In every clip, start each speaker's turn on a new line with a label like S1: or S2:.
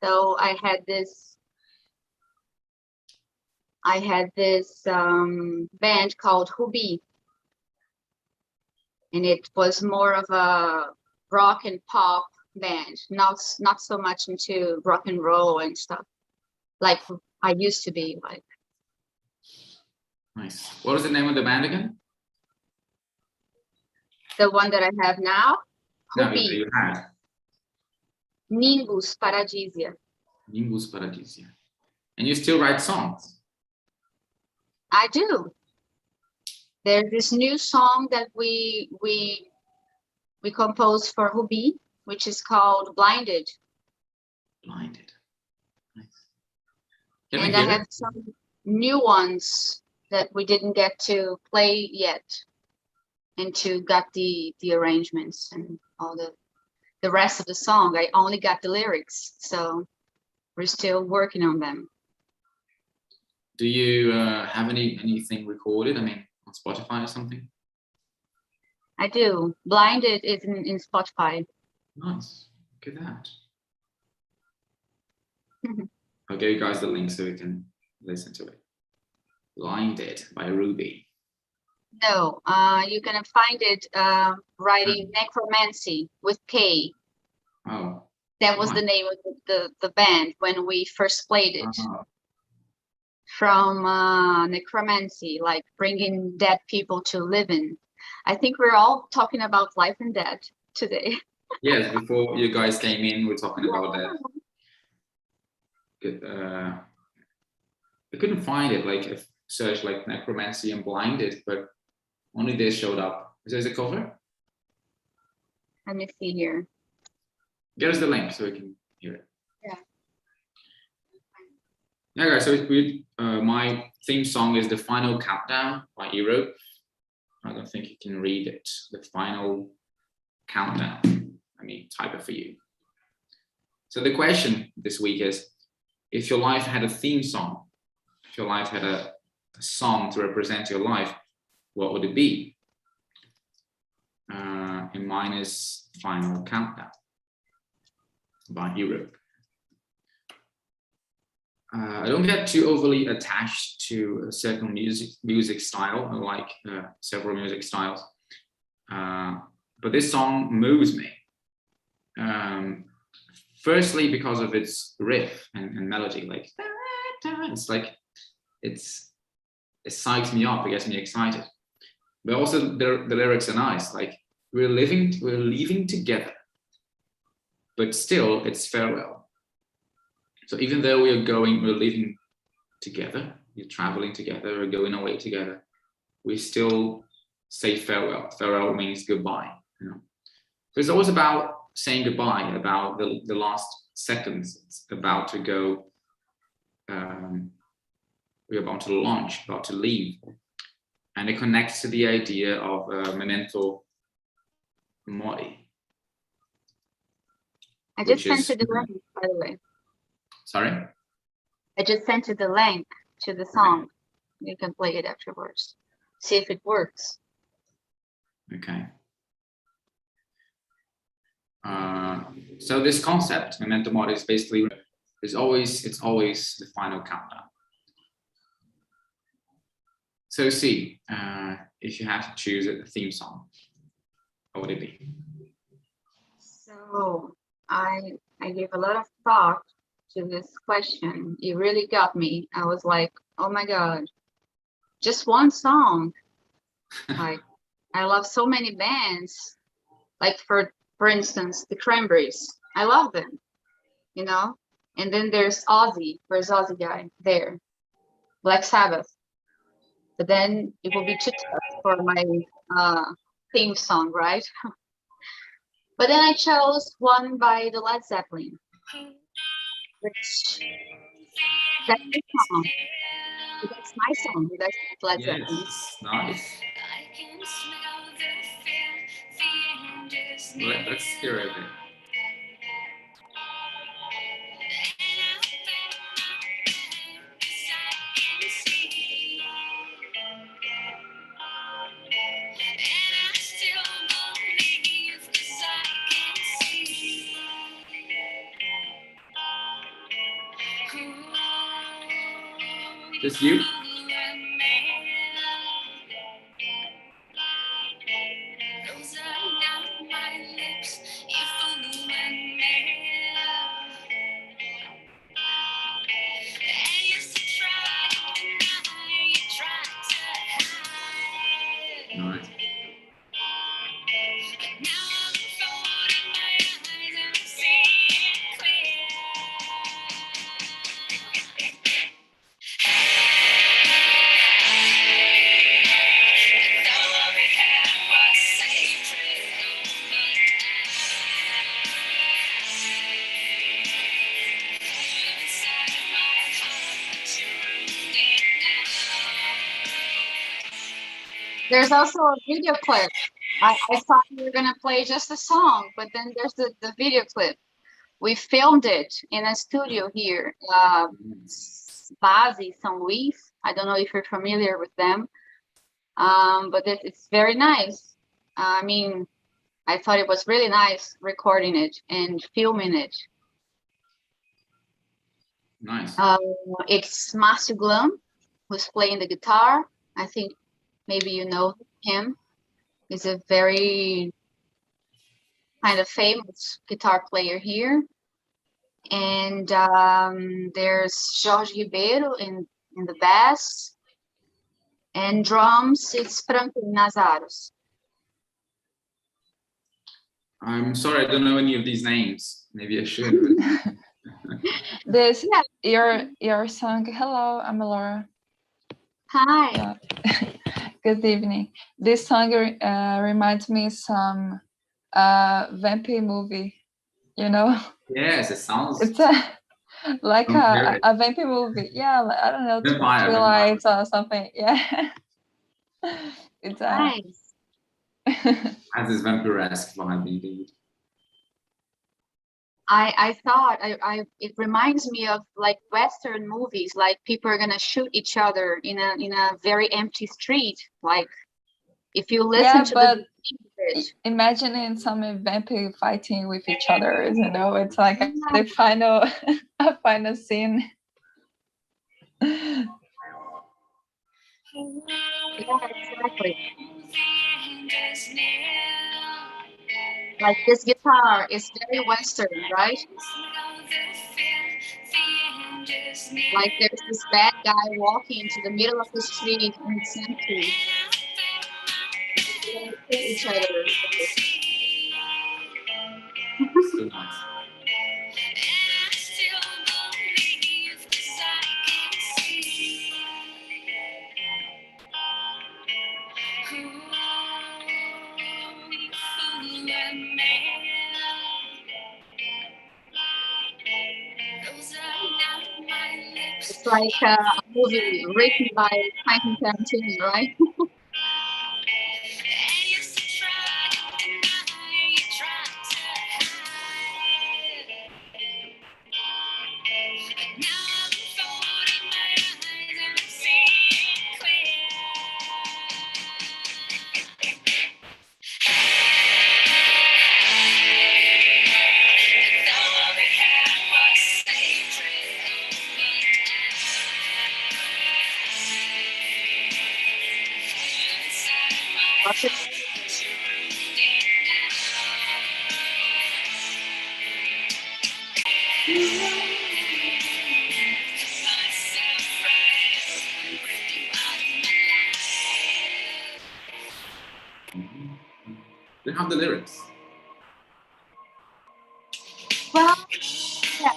S1: So I had this band called Ruby, and it was more of a rock and pop band, not so much into rock and roll and stuff like I used to be like.
S2: Nice. What was the name of the band again?
S1: The one that I have now?
S2: No, you had.
S1: Nimbus Paradisia.
S2: Nimbus Paradisia. And you still write songs?
S1: I do. There's this new song that we composed for Ruby, which is called Blinded.
S2: Blinded. Nice.
S1: And I have some new ones that we didn't get to play yet, and to got the arrangements and all the rest of the song. I only got the lyrics, so we're still working on them.
S2: Do you have anything recorded? I mean, on Spotify or something?
S1: I do. Blinded is in Spotify.
S2: Nice. Look at that. I'll give you guys the link so you can listen to it. Blinded by Ruby.
S1: No, you can find it writing necromancy with K.
S2: Oh.
S1: That was the name of the band when we first played it. From necromancy, like bringing dead people to living. I think we're all talking about life and death today.
S2: Yes, before you guys came in, we're talking about that. I couldn't find it, like I searched like necromancy and blinded, but only this showed up. Is there a cover?
S1: Let me see here.
S2: Get us the link so we can hear it.
S1: Yeah.
S2: Yeah, guys, so my theme song is The Final Countdown by Europe. I don't think you can read it. The Final Countdown. Let me type it for you. So the question this week is, if your life had a theme song, if your life had a song to represent your life, what would it be? And mine is Final Countdown by Europe. I don't get too overly attached to a certain music style. I like several music styles, but this song moves me. Firstly, because of its riff and melody, like it's like it psychs me up, it gets me excited. But also the lyrics are nice. Like we're leaving together, but still it's farewell. So even though we're leaving together, we're traveling together, we're going away together, we still say farewell. Farewell means goodbye, you know. So it's always about saying goodbye, about the last seconds. It's about to go, we're about to launch, about to leave. And it connects to the idea of memento mori.
S1: I just sent you the link, by the way.
S2: Sorry?
S1: I just sent you the link to the song. Okay. You can play it afterwards. See if it works.
S2: Okay. So this concept, memento mori, is basically it's always the final countdown. So see, if you had to choose a theme song, what would it be?
S1: So I gave a lot of thought to this question. It really got me. I was like, oh my God, just one song. Like I love so many bands. Like for instance, the Cranberries. I love them, you know? And then there's Ozzy. Where's Ozzy guy? There. Black Sabbath. But then it will be too tough for my theme song, right? But then I chose one by the Led Zeppelin, which that's my song. That's my song. That's Led Zeppelin.
S2: Nice. Let's hear it. Just you? Nice.
S1: There's also a video clip. I thought we were gonna play just a song, but then there's the video clip. We filmed it in a studio here, Base São Luís. I don't know if you're familiar with them, but it's very nice. I mean, I thought it was really nice recording it and filming it.
S2: Nice.
S1: It's Márcio Glum who's playing the guitar. I think maybe you know him. He's a very kind of famous guitar player here. And there's Jorge Ribeiro in the bass. And drums, it's Franklin Nazaros.
S2: I'm sorry, I don't know any of these names. Maybe I should.
S3: This, yeah. your song. Hello, I'm Laura.
S1: Hi.
S3: Yeah. Good evening. This song reminds me some vampire movie. You know?
S2: Yes, it sounds.
S3: It's like a vampire movie. Yeah, I don't know, Twilight or something. Yeah. It's
S1: nice.
S2: Has this vampire-esque vibe indeed.
S1: I thought it reminds me of like Western movies, like people are gonna shoot each other in a very empty street. Like if you listen to the
S3: imagining some vampire fighting with each other, you know, it's like the final scene.
S1: Yeah, exactly. Like this guitar is very Western, right? Like there's this bad guy walking into the middle of the street and it's empty. They don't kill each other.
S2: So nice.
S1: It's like a movie written by Quentin Tarantino, right?
S2: They have the lyrics.
S1: Well, yeah,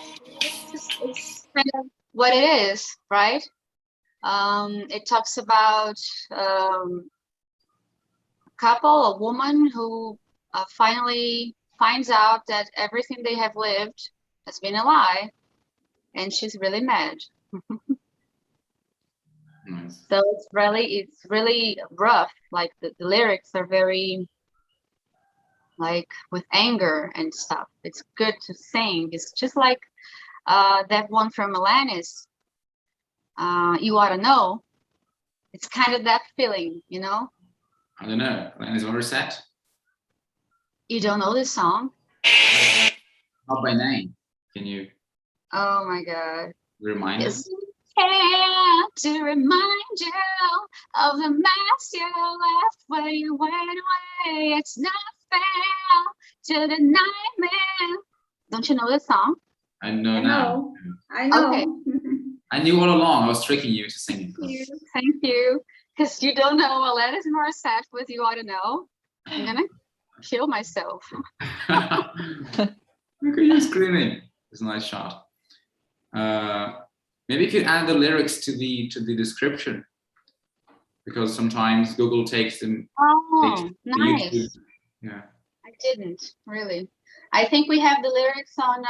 S1: it's kind of what it is, right? It talks about a couple, a woman who finally finds out that everything they have lived has been a lie, and she's really mad.
S2: Nice.
S1: So it's really rough. Like the lyrics are very like with anger and stuff. It's good to sing. It's just like that one from Alanis, You Oughta Know. It's kind of that feeling, you know?
S2: I don't know. Alanis Morissette?
S1: You don't know this song?
S2: Not by name. Can you
S1: Oh my God.
S2: remind us?
S1: here to remind you of the mess you left where you went away. It's not fair to deny me. Don't you know the song?
S2: I know now.
S1: I know. Okay.
S2: I knew all along. I was tricking you to sing it.
S1: Thank you. Because you don't know Alanis Morissette with You Ought to Know. I'm gonna kill myself.
S2: Look at you screaming. It's a nice shot. Maybe you could add the lyrics to the description, because sometimes Google takes them.
S1: Oh, nice.
S2: Yeah.
S1: I didn't really. I think we have the lyrics on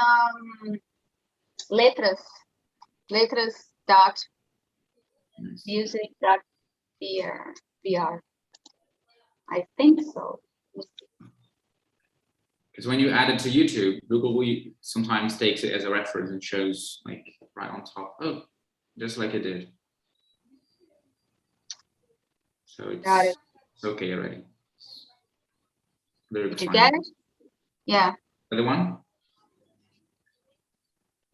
S1: letras.music.br. I think so.
S2: Because when you add it to YouTube, Google sometimes takes it as a reference and shows like right on top. Oh, just like it did. So it's okay already.
S1: Did you get it? Yeah.
S2: The one?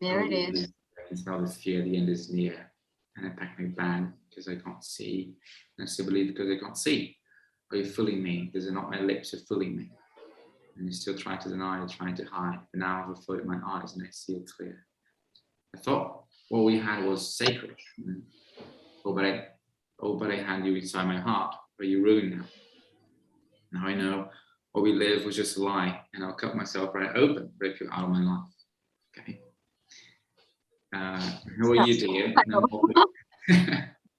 S1: There it is.
S2: I can smell the fear, the end is near. And I pack my bag because I can't see. And I still believe because I can't see. Are you fooling me? These are not my lips, you're fooling me. And you still try to deny, trying to hide. But now I've averted my eyes and I see it clear. I thought what we had was sacred. Oh, but I had you inside my heart. Are you ruined now? Now I know what we lived was just a lie, and I'll cut myself right open, rip you out of my life. Okay. How are you, dear?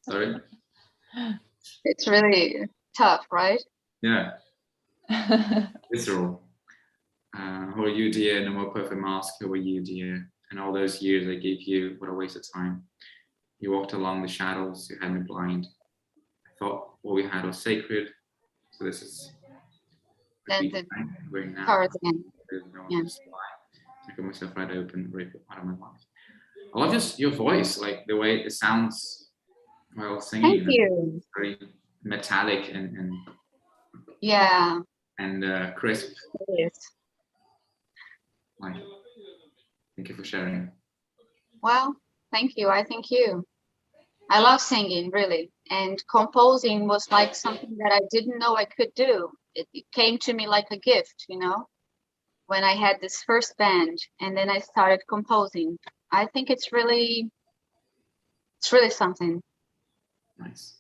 S2: Sorry.
S1: It's really tough, right?
S2: Yeah. Visceral. How are you, dear? No more perfect mask. How are you, dear? And all those years I gave you, what a waste of time. You walked along the shadows, you had me blind. I thought what we had was sacred. So this is we're now.
S1: Cards again.
S2: Yeah. I cut myself right open, rip it out of my life. I love just your voice, like the way it sounds while singing.
S1: Thank you.
S2: Very metallic and
S1: yeah.
S2: And crisp.
S1: It is.
S2: Like, thank you for sharing.
S1: Well, thank you. I thank you. I love singing, really. And composing was like something that I didn't know I could do. It came to me like a gift, you know, when I had this first band and then I started composing. I think it's really something.
S2: Nice.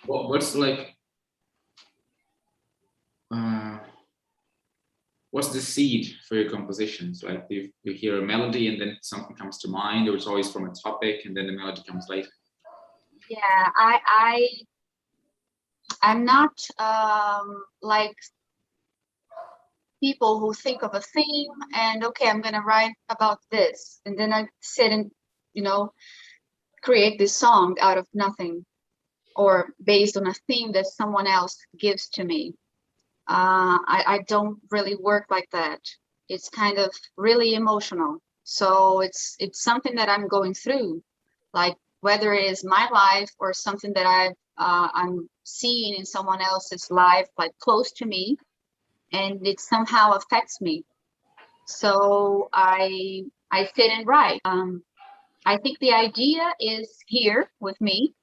S2: Well, what's like, what's the seed for your compositions? Like you hear a melody and then something comes to mind, or it's always from a topic and then the melody comes later?
S1: Yeah, I'm not like people who think of a theme and okay, I'm gonna write about this, and then I sit and, you know, create this song out of nothing or based on a theme that someone else gives to me. I don't really work like that. It's kind of really emotional. So it's something that I'm going through, like whether it is my life or something that I'm seeing in someone else's life, like close to me, and it somehow affects me. So I sit and write. I think the idea is here with me,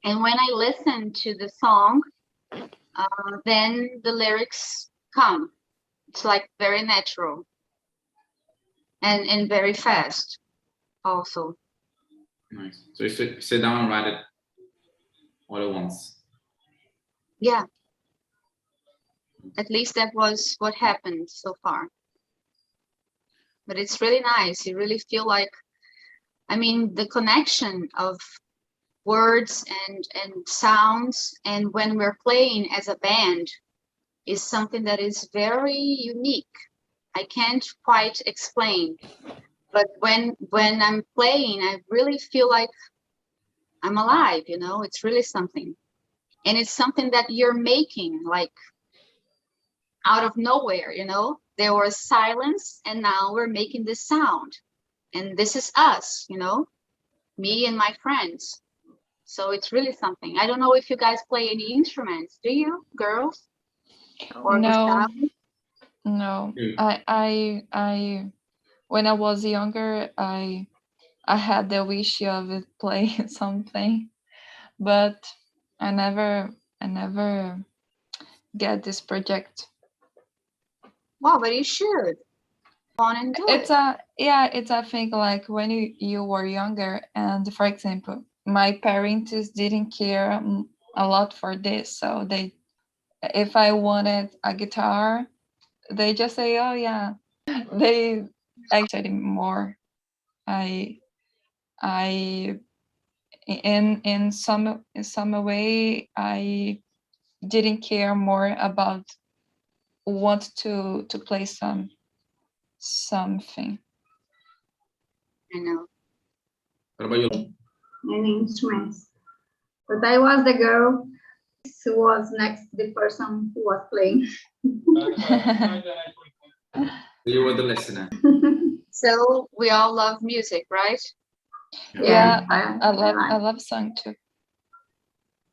S1: and when I listen to the song, then the lyrics come. It's like very natural and very fast also.
S2: Nice. So you sit down and write it all at once.
S1: Yeah. At least that was what happened so far. But it's really nice. You really feel like, I mean, the connection of words and sounds, and when we're playing as a band, is something that is very unique. I can't quite explain, but when I'm playing, I really feel like I'm alive, you know. It's really something, and it's something that you're making like out of nowhere, you know. There was silence and now we're making this sound, and this is us, you know, me and my friends. So it's really something. I don't know if you guys play any instruments. Do you, girls? Or
S3: no. No. I when I was younger, I I had the wish of it playing something, but I never get this project.
S1: Wow, but you should go on and do
S3: It's
S1: it.
S3: it's a thing like when you were younger, and for example, my parents didn't care a lot for this, so if I wanted a guitar, they just say, oh yeah. They actually more. I in some way I didn't care more about want to play something.
S1: I know.
S2: What about you?
S4: Any instruments. But I was the girl who was next to the person who was playing.
S2: You were the listener.
S1: So we all love music, right?
S3: Yeah, I love song too.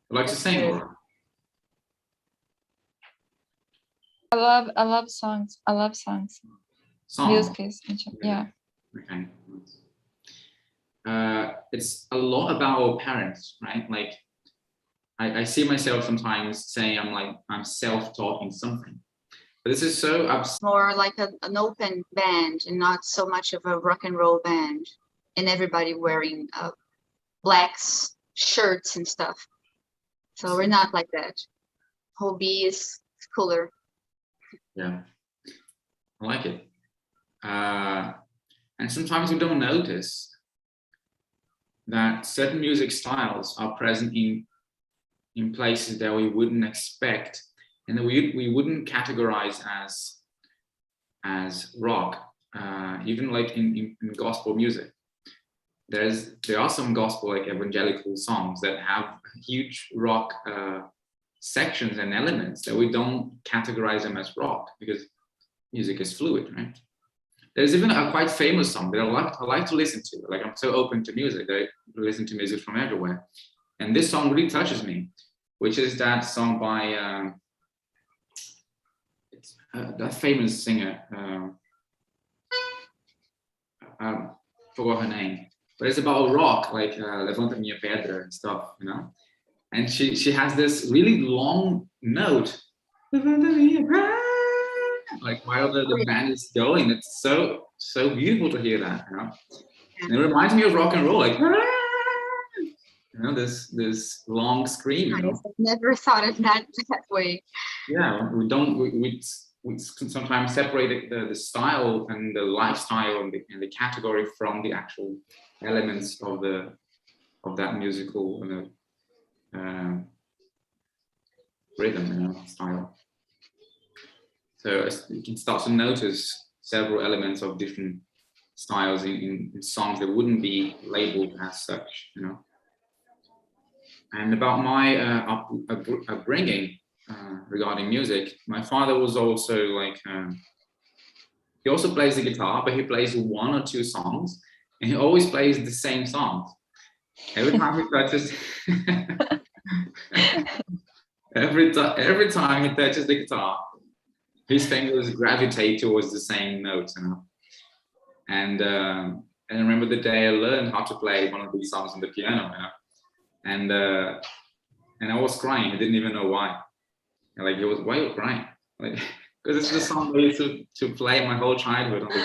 S2: You like to sing, or?
S3: I love songs. I love songs.
S2: Songs.
S3: Music is, yeah.
S2: Okay. It's a lot about our parents, right? Like I see myself sometimes saying I'm self-taught in something, but this is so
S1: more like an open band and not so much of a rock and roll band, and everybody wearing black shirts and stuff. So we're not like that. Hobby is cooler.
S2: Yeah, I like it. And sometimes we don't notice that certain music styles are present in places that we wouldn't expect, and that we wouldn't categorize as rock. Even like in gospel music, there are some gospel like evangelical songs that have huge rock sections and elements that we don't categorize them as rock, because music is fluid, right? There's even a quite famous song that I like to listen to. Like, I'm so open to music, I listen to music from everywhere. And this song really touches me, which is that song by that famous singer. Forgot her name, but it's about rock, like Levanta Minha Pedra and stuff, you know. And she has this really long note, like while the band is going. It's so beautiful to hear that, you know. And it reminds me of rock and roll, like, you know, this long scream. You know?
S1: I've never thought of that way.
S2: Yeah, we sometimes separate the style and the lifestyle and the category from the actual elements of that musical rhythm, you know, style. So you can start to notice several elements of different styles in songs that wouldn't be labeled as such, you know. And about my upbringing regarding music, my father was also like, he also plays the guitar, but he plays one or two songs, and he always plays the same songs. Every time he touches, every time he touches the guitar, his fingers gravitate towards the same notes, you know. And I remember the day I learned how to play one of these songs on the piano, you know? And I was crying. I didn't even know why. And like, he was, why are you crying? Like, because it's the song I used to play my whole childhood on the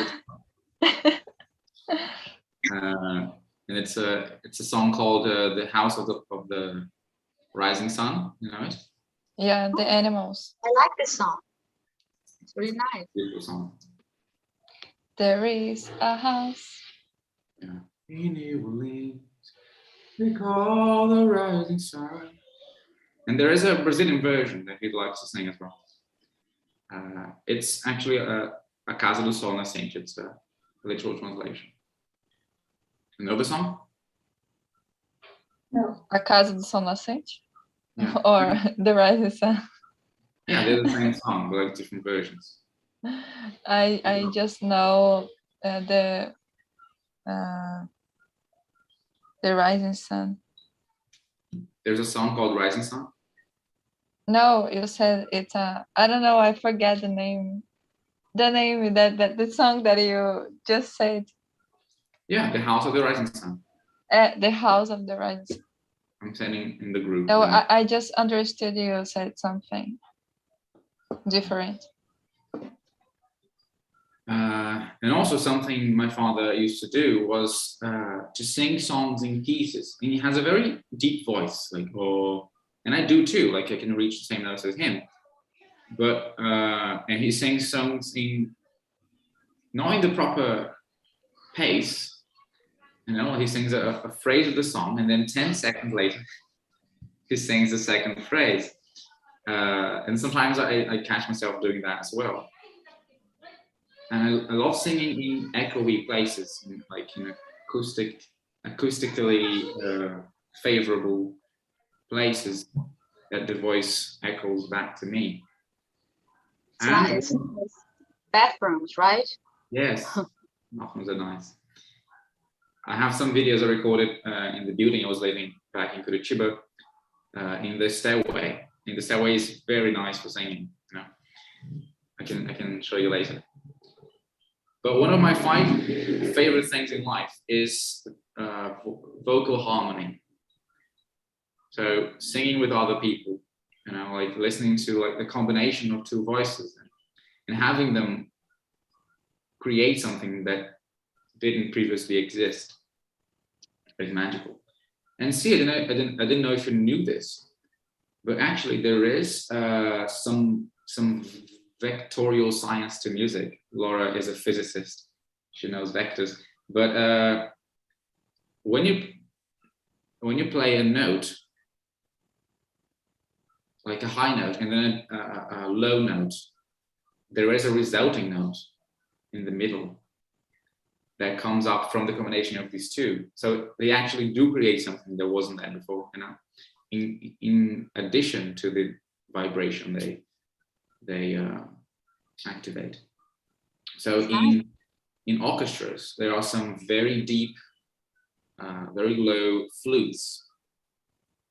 S2: guitar. And it's a song called "The House of the Rising Sun." You know it?
S3: Yeah, the Animals.
S1: I like this song. It's really nice.
S2: Beautiful song.
S3: There is a house.
S2: Yeah. In New Orleans, they call the rising sun. And there is a Brazilian version that he'd like to sing as well. It's actually a Casa do Sol Nascente. It's a literal translation. You know the song?
S4: No.
S3: A Casa do Sol Nascente?
S2: Yeah.
S3: Or The Rising Sun?
S2: Yeah, they're the same song, but like different versions.
S3: I just know the Rising Sun.
S2: There's a song called Rising Sun.
S3: No, you said it's a, I don't know, I forget the name. The name that the song that you just said.
S2: Yeah, the House of the Rising Sun.
S3: The House of the Rising Sun.
S2: I'm sending in the group.
S3: No, I just understood you said something different.
S2: And also something my father used to do was to sing songs in pieces. And he has a very deep voice, like, oh, and I do too, like I can reach the same notes as him. But, and he sings songs not in the proper pace, you know, he sings a phrase of the song and then 10 seconds later, he sings the second phrase. And sometimes I catch myself doing that as well. And I love singing in echoey places, like in acoustically favorable places that the voice echoes back to me.
S1: It's nice. Bathrooms, right?
S2: Yes, bathrooms are nice. I have some videos I recorded in the building I was living back in Curitiba, in the stairway. And the stairway is very nice for singing. You know, I can show you later. But one of my 5 favorite things in life is vocal harmony. So singing with other people, you know, like listening to like the combination of 2 voices and having them create something that didn't previously exist. It's magical. And see, I didn't know if you knew this, but actually there is some vectorial science to music. Laura is a physicist; she knows vectors. But when you play a note, like a high note, and then a low note, there is a resulting note in the middle that comes up from the combination of these 2. So they actually do create something that wasn't there before, you know. In addition to the vibration they activate. So in orchestras, there are some very deep, very low flutes.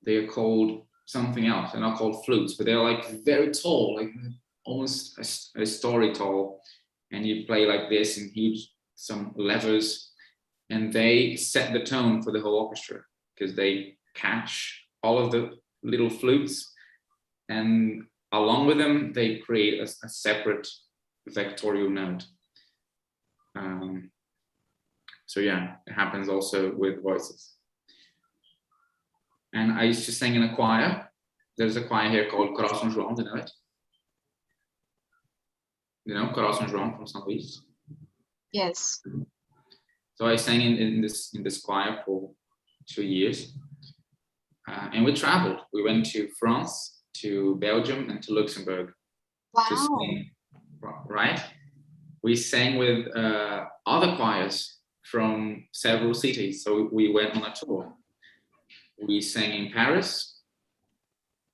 S2: They are called something else. They're not called flutes, but they're like very tall, like almost a story tall. And you play like this and hit some levers, and they set the tone for the whole orchestra because they catch all of the little flutes, and along with them, they create a separate vectorial note. So yeah, it happens also with voices. And I used to sing in a choir. There's a choir here called Coral São João, do you know it? You know, Coral São João from São Luís?
S1: Yes.
S2: So I sang in this choir for 2 years. And we traveled. We went to France, to Belgium, and to Luxembourg.
S1: Wow.
S2: To sing, right? We sang with other choirs from several cities. So we went on a tour. We sang in Paris,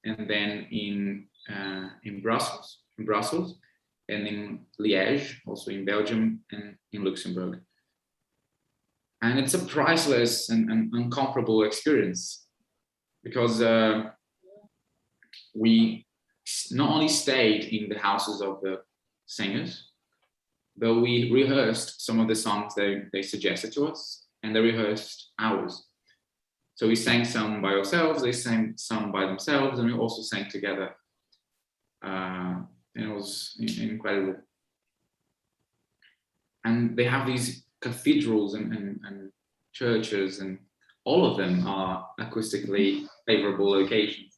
S2: and then in Brussels, and in Liège, also in Belgium, and in Luxembourg. And it's a priceless and incomparable experience, because we not only stayed in the houses of the singers, but we rehearsed some of the songs they suggested to us, and they rehearsed ours. So we sang some by ourselves, they sang some by themselves, and we also sang together. And it was incredible. And they have these cathedrals and churches, and all of them are acoustically favorable locations.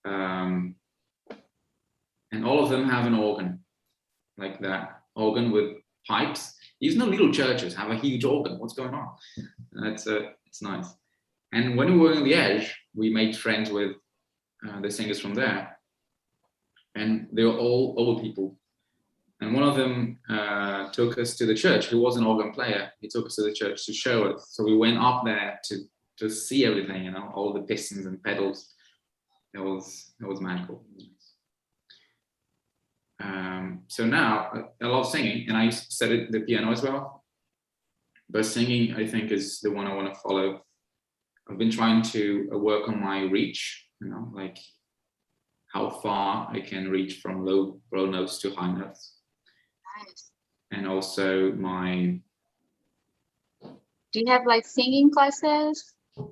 S2: And all of them have an organ, like that organ with pipes. Even the little churches have a huge organ. What's going on? It's nice. And when we were in Liège, we made friends with the singers from there, and they were all old people. And one of them took us to the church. He was an organ player. He took us to the church to show us. So we went up there to see everything, you know, all the pistons and pedals. It was magical. So now I love singing, and I studied the piano as well. But singing, I think, is the one I want to follow. I've been trying to work on my reach, you know, like how far I can reach from low notes to high notes.
S1: Nice.
S2: And also my
S1: Do you have like singing classes,
S2: I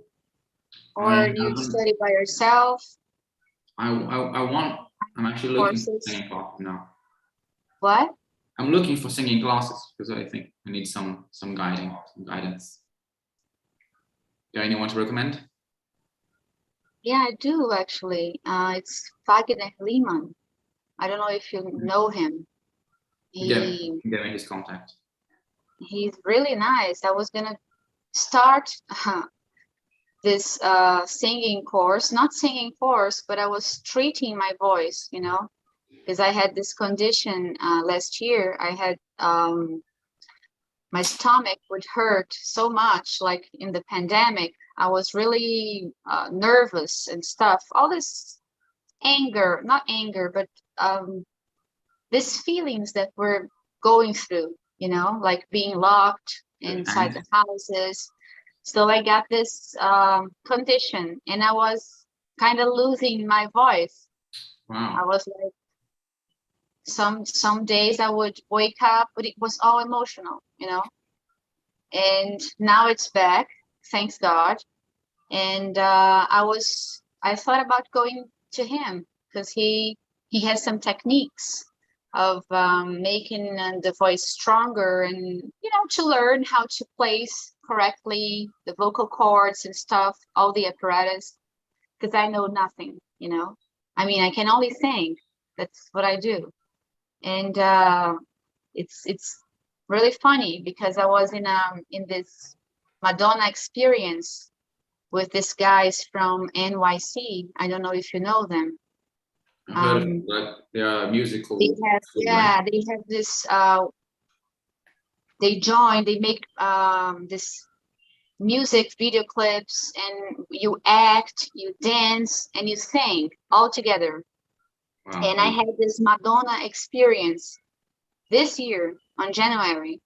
S1: or do you
S2: haven't.
S1: study by yourself?
S2: I want. I'm actually looking for
S1: Courses?
S2: singing classes now.
S1: What?
S2: I'm looking for singing classes because I think I need some guidance. Do anyone to recommend?
S1: Yeah, I do actually. It's Wagner Lehman. I don't know if you know him.
S2: Give me his contact.
S1: He's really nice. I was gonna start this singing course, not singing course, but I was treating my voice, you know, because I had this condition last year. I had my stomach would hurt so much, like in the pandemic. I was really nervous and stuff. All this anger, not anger, but these feelings that we're going through, you know, like being locked inside the houses. So I got this condition, and I was kind of losing my voice.
S2: Wow.
S1: I was like, some days I would wake up, but it was all emotional, you know. And now it's back, thanks God. And I thought about going to him because he has some techniques of making the voice stronger, and you know, to learn how to place correctly the vocal cords and stuff, all the apparatus, because I know nothing, you know. I mean, I can only sing. That's what I do. And it's really funny because I was in this Madonna experience with these guys from NYC. I don't know if you know them.
S2: I've heard of them, like they are musical.
S1: They have this. They make this music video clips, and you act, you dance, and you sing all together.
S2: Wow.
S1: And I had this Madonna experience this year on January,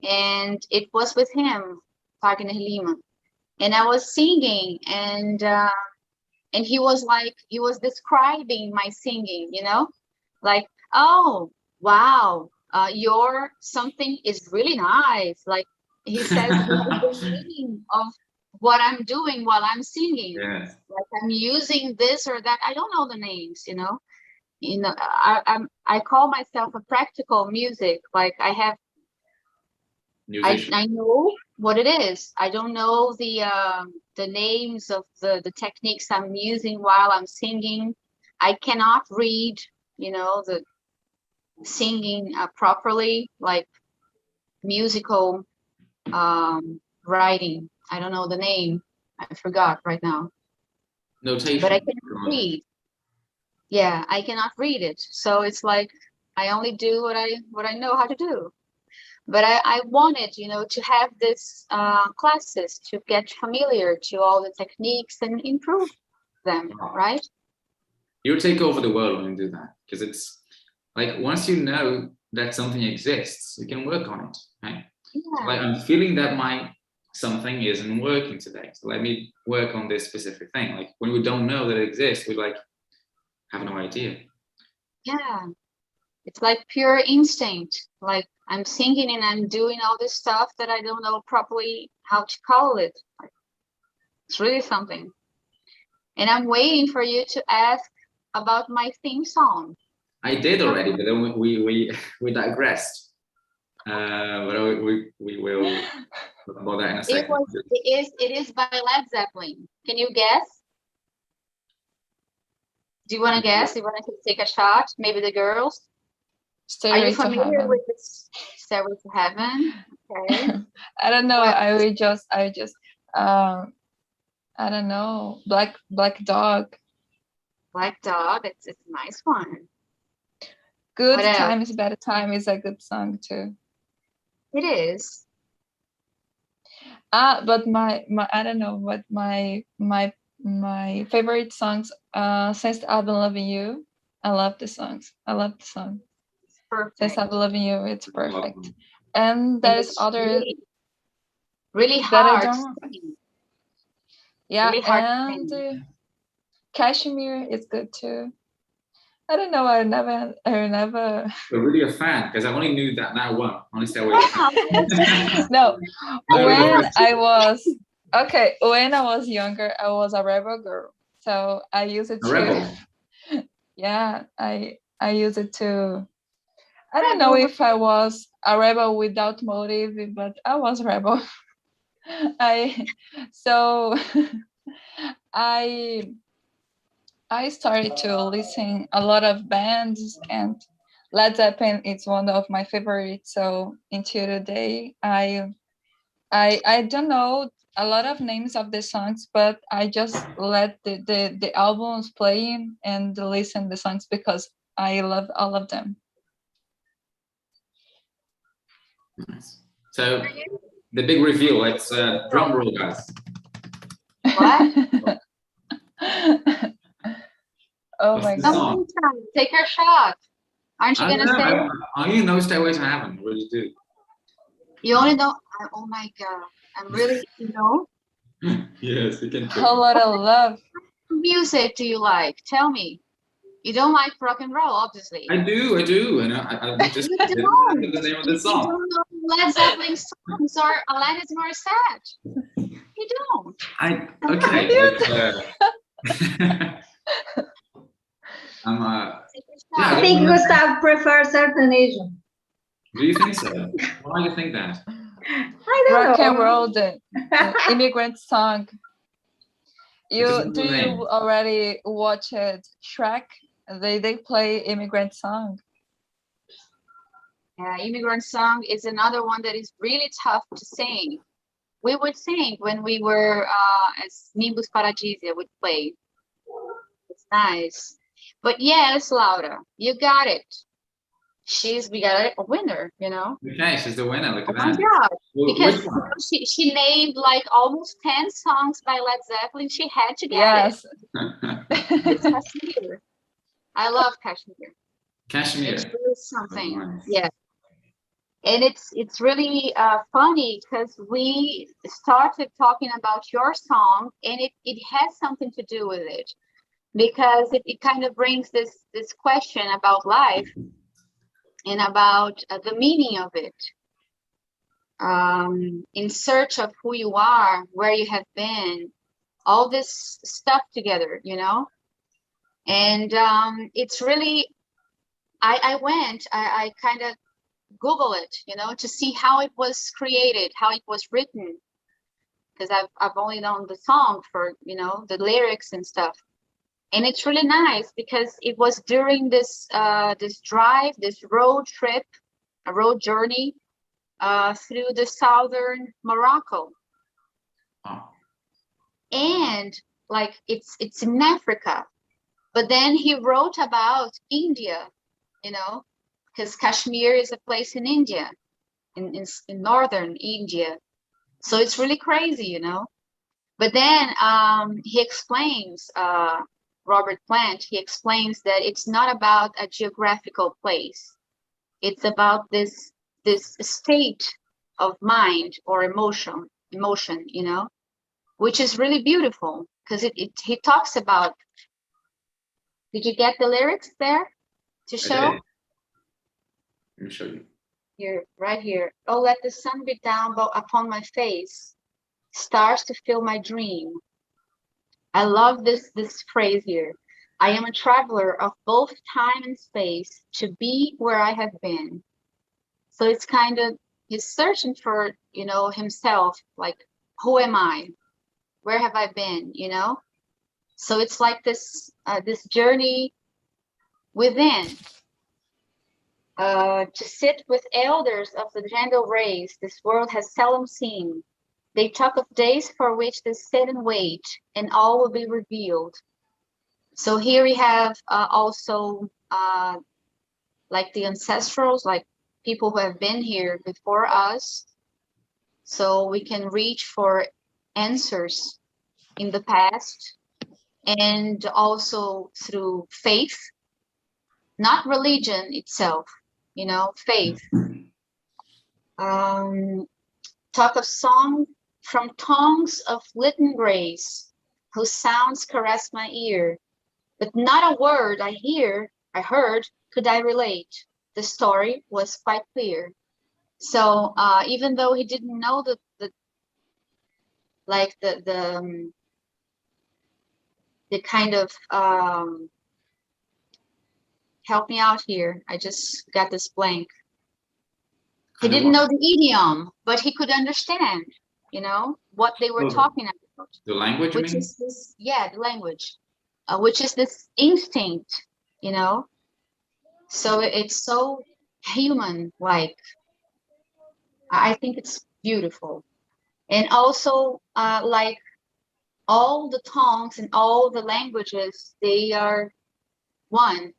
S1: and it was with him, Wagner Lima, and I was singing, and he was like, he was describing my singing, you know, like, oh wow, your something is really nice. Like he says, he has the meaning of what I'm doing while I'm singing.
S2: Yes.
S1: Like I'm using this or that. I don't know the names, you know. I call myself a practical music. Like I have, I know what it is. I don't know the names of the techniques I'm using while I'm singing. I cannot read, you know, the singing properly, like musical writing. I don't know the name. I forgot right now.
S2: Notation.
S1: But I can read. Yeah, I cannot read it. So it's like I only do what I know how to do. But I wanted, you know, to have this classes to get familiar to all the techniques and improve them, right?
S2: You take over the world when you do that, because it's like once you know that something exists, you can work on it, right?
S1: Yeah.
S2: So like I'm feeling that my something isn't working today, so let me work on this specific thing. Like when we don't know that it exists, we like have no idea.
S1: Yeah, it's like pure instinct. Like I'm singing and I'm doing all this stuff that I don't know properly how to call it. It's really something. And I'm waiting for you to ask about my theme song.
S2: I did already, but then we digressed. But we will talk about that in a second.
S1: It is by Led Zeppelin. Can you guess? Do you want to guess? Do you want to take a shot? Maybe the girls? Are you familiar with this Stairway to Heaven? Okay.
S3: I don't know. I just I don't know. Black Dog.
S1: Black Dog. It's a nice one.
S3: Good Time is Better Time is a good song too.
S1: It is.
S3: But my I don't know what my favorite songs Since I've Been Loving You. I love the songs. I love the song.
S1: Perfect.
S3: Since I've Been Loving You, it's perfect. And there's other
S1: really hard.
S3: Yeah,
S1: really hard
S3: and Cashmere is good too. I don't know. I never.
S2: You're really a fan because I only knew that one. Honestly, I was.
S3: No,
S2: No,
S3: when
S2: no,
S3: I was okay, when I was younger, I was a rebel girl. So I used it
S2: a
S3: to,
S2: rebel.
S3: yeah, I use it to. I don't know
S1: Rebel.
S3: if I was a rebel without motive, but I was rebel. I so I I started to listen a lot of bands, and Led Zeppelin is one of my favorites. So until today, I don't know a lot of names of the songs, but I just let the albums playing and listen the songs because I love all of them.
S2: Nice. So the big reveal. It's drum roll, guys.
S1: What?
S3: Oh
S2: What's
S3: my
S2: the
S3: god.
S2: song?
S1: Take your shot. Aren't you
S2: I
S1: gonna
S2: don't
S1: say
S2: know. I only know Stairway to Heaven. I really do.
S1: you only know? Oh my god, I'm really,
S2: Yes, you can.
S3: A lot of love.
S1: music do you like? Tell me. You don't like rock and roll, obviously.
S2: I do, and I just
S1: You
S2: didn't
S1: don't.
S2: remember the name of the
S1: You
S2: song.
S1: don't know Led Zeppelin songs or Alanis Morissette. You don't.
S2: Okay. I'm
S1: Take your
S2: yeah. I
S1: shot.
S4: I
S2: don't
S4: think
S2: remember.
S4: Gustav prefers sertanejo.
S2: Do you think so? Why do you think that?
S4: I don't
S3: Rock and
S4: know.
S3: roll, the immigrant song.
S2: Because
S3: You
S2: of
S3: do
S2: the name.
S3: you already watch it? Shrek? They play immigrant song.
S1: Immigrant Song is another one that is really tough to sing. We would sing when we were as Nimbus Paradisia would play. It's nice. But yes, Laura, you got it. We got a winner,
S2: Okay, she's the winner. Look
S1: Oh
S2: at
S1: my
S2: that.
S1: God.
S2: Well,
S1: Because
S2: which one?
S1: she named like almost 10 songs by Led Zeppelin. She had to get
S3: Yes.
S1: it. Kashmir. I love Kashmir.
S2: Kashmir.
S1: It's really something.
S2: Nice.
S1: Yeah. And it's really funny because we started talking about your song and it has something to do with it because it kind of brings this question about life and about the meaning of it. In search of who you are, where you have been, all this stuff together, and it's really I kind of Google it, to see how it was created, how it was written, because I've only known the song for the lyrics and stuff, and it's really nice because it was during this drive, this road trip, a road journey through the southern Morocco.
S2: Oh.
S1: And like it's in Africa, but then he wrote about India, because Kashmir is a place in India, in northern India. So it's really crazy, But then he explains, Robert Plant, he explains that it's not about a geographical place. It's about this state of mind or emotion, which is really beautiful because he talks about. Did you get the lyrics there to show?
S2: I did. Let me show you.
S1: Here, right here. Oh, let the sun beat down upon my face, stars to fill my dream. I love this phrase here. I am a traveler of both time and space to be where I have been. So it's kind of he's searching for himself, like who am I? Where have I been? So it's like this journey within. To sit with elders of the gentle race this world has seldom seen. They talk of days for which they sit and wait, and all will be revealed. So here we have also like the ancestrals, like people who have been here before us. So we can reach for answers in the past and also through faith, not religion itself, faith. Talk of song from tongues of litten grace, whose sounds caress my ear, but not a word I hear I heard, could I relate? The story was quite clear. So even though he didn't know the kind of help me out here. I just got this blank. He
S2: Kind of
S1: didn't
S2: what?
S1: know the idiom, but he could understand, you know, what they were
S2: Oh,
S1: talking about.
S2: the language, you
S1: Which
S2: mean?
S1: is this, yeah, the language, which is this instinct, you know. So it's so human, like I think it's beautiful, and also like all the tongues and all the languages, they are one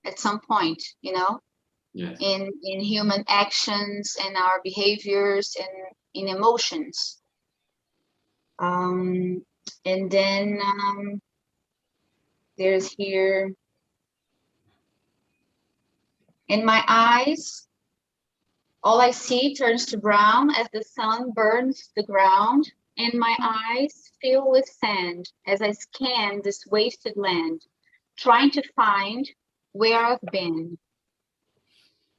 S1: at some point, you know.
S2: Yes.
S1: In human actions and our behaviors and in emotions. And then there's here, in my eyes, all I see turns to brown as the sun burns the ground, and my eyes fill with sand as I scan this wasted land, trying to find where I've been.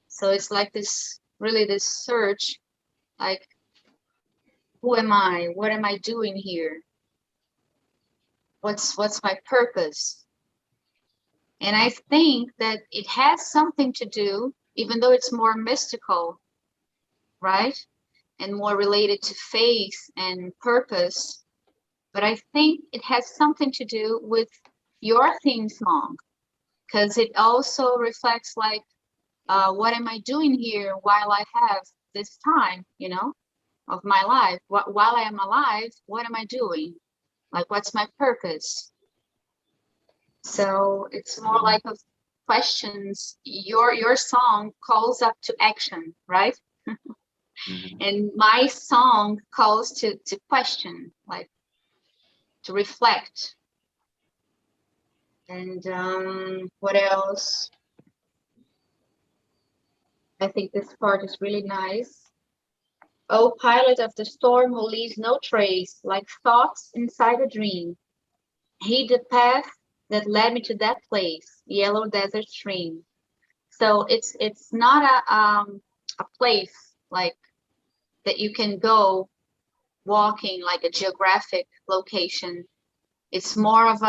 S1: So it's like this, really this search, like, who am I? What am I doing here? What's my purpose? And I think that it has something to do, even though it's more mystical, right? And more related to faith and purpose. But I think it has something to do with your theme song, because it also reflects like, what am I doing here while I have this time, you know, of my life? While I am alive, what am I doing? Like, what's my purpose? So it's more like of questions. Your song calls up to action, right? And my song calls to question, like to reflect. And what else? I think this part is really nice. Oh, pilot of the storm who leaves no trace, like thoughts inside a dream. Heed the path that led me to that place, yellow desert stream. So it's not a place like that you can go walking, like a geographic location. It's more of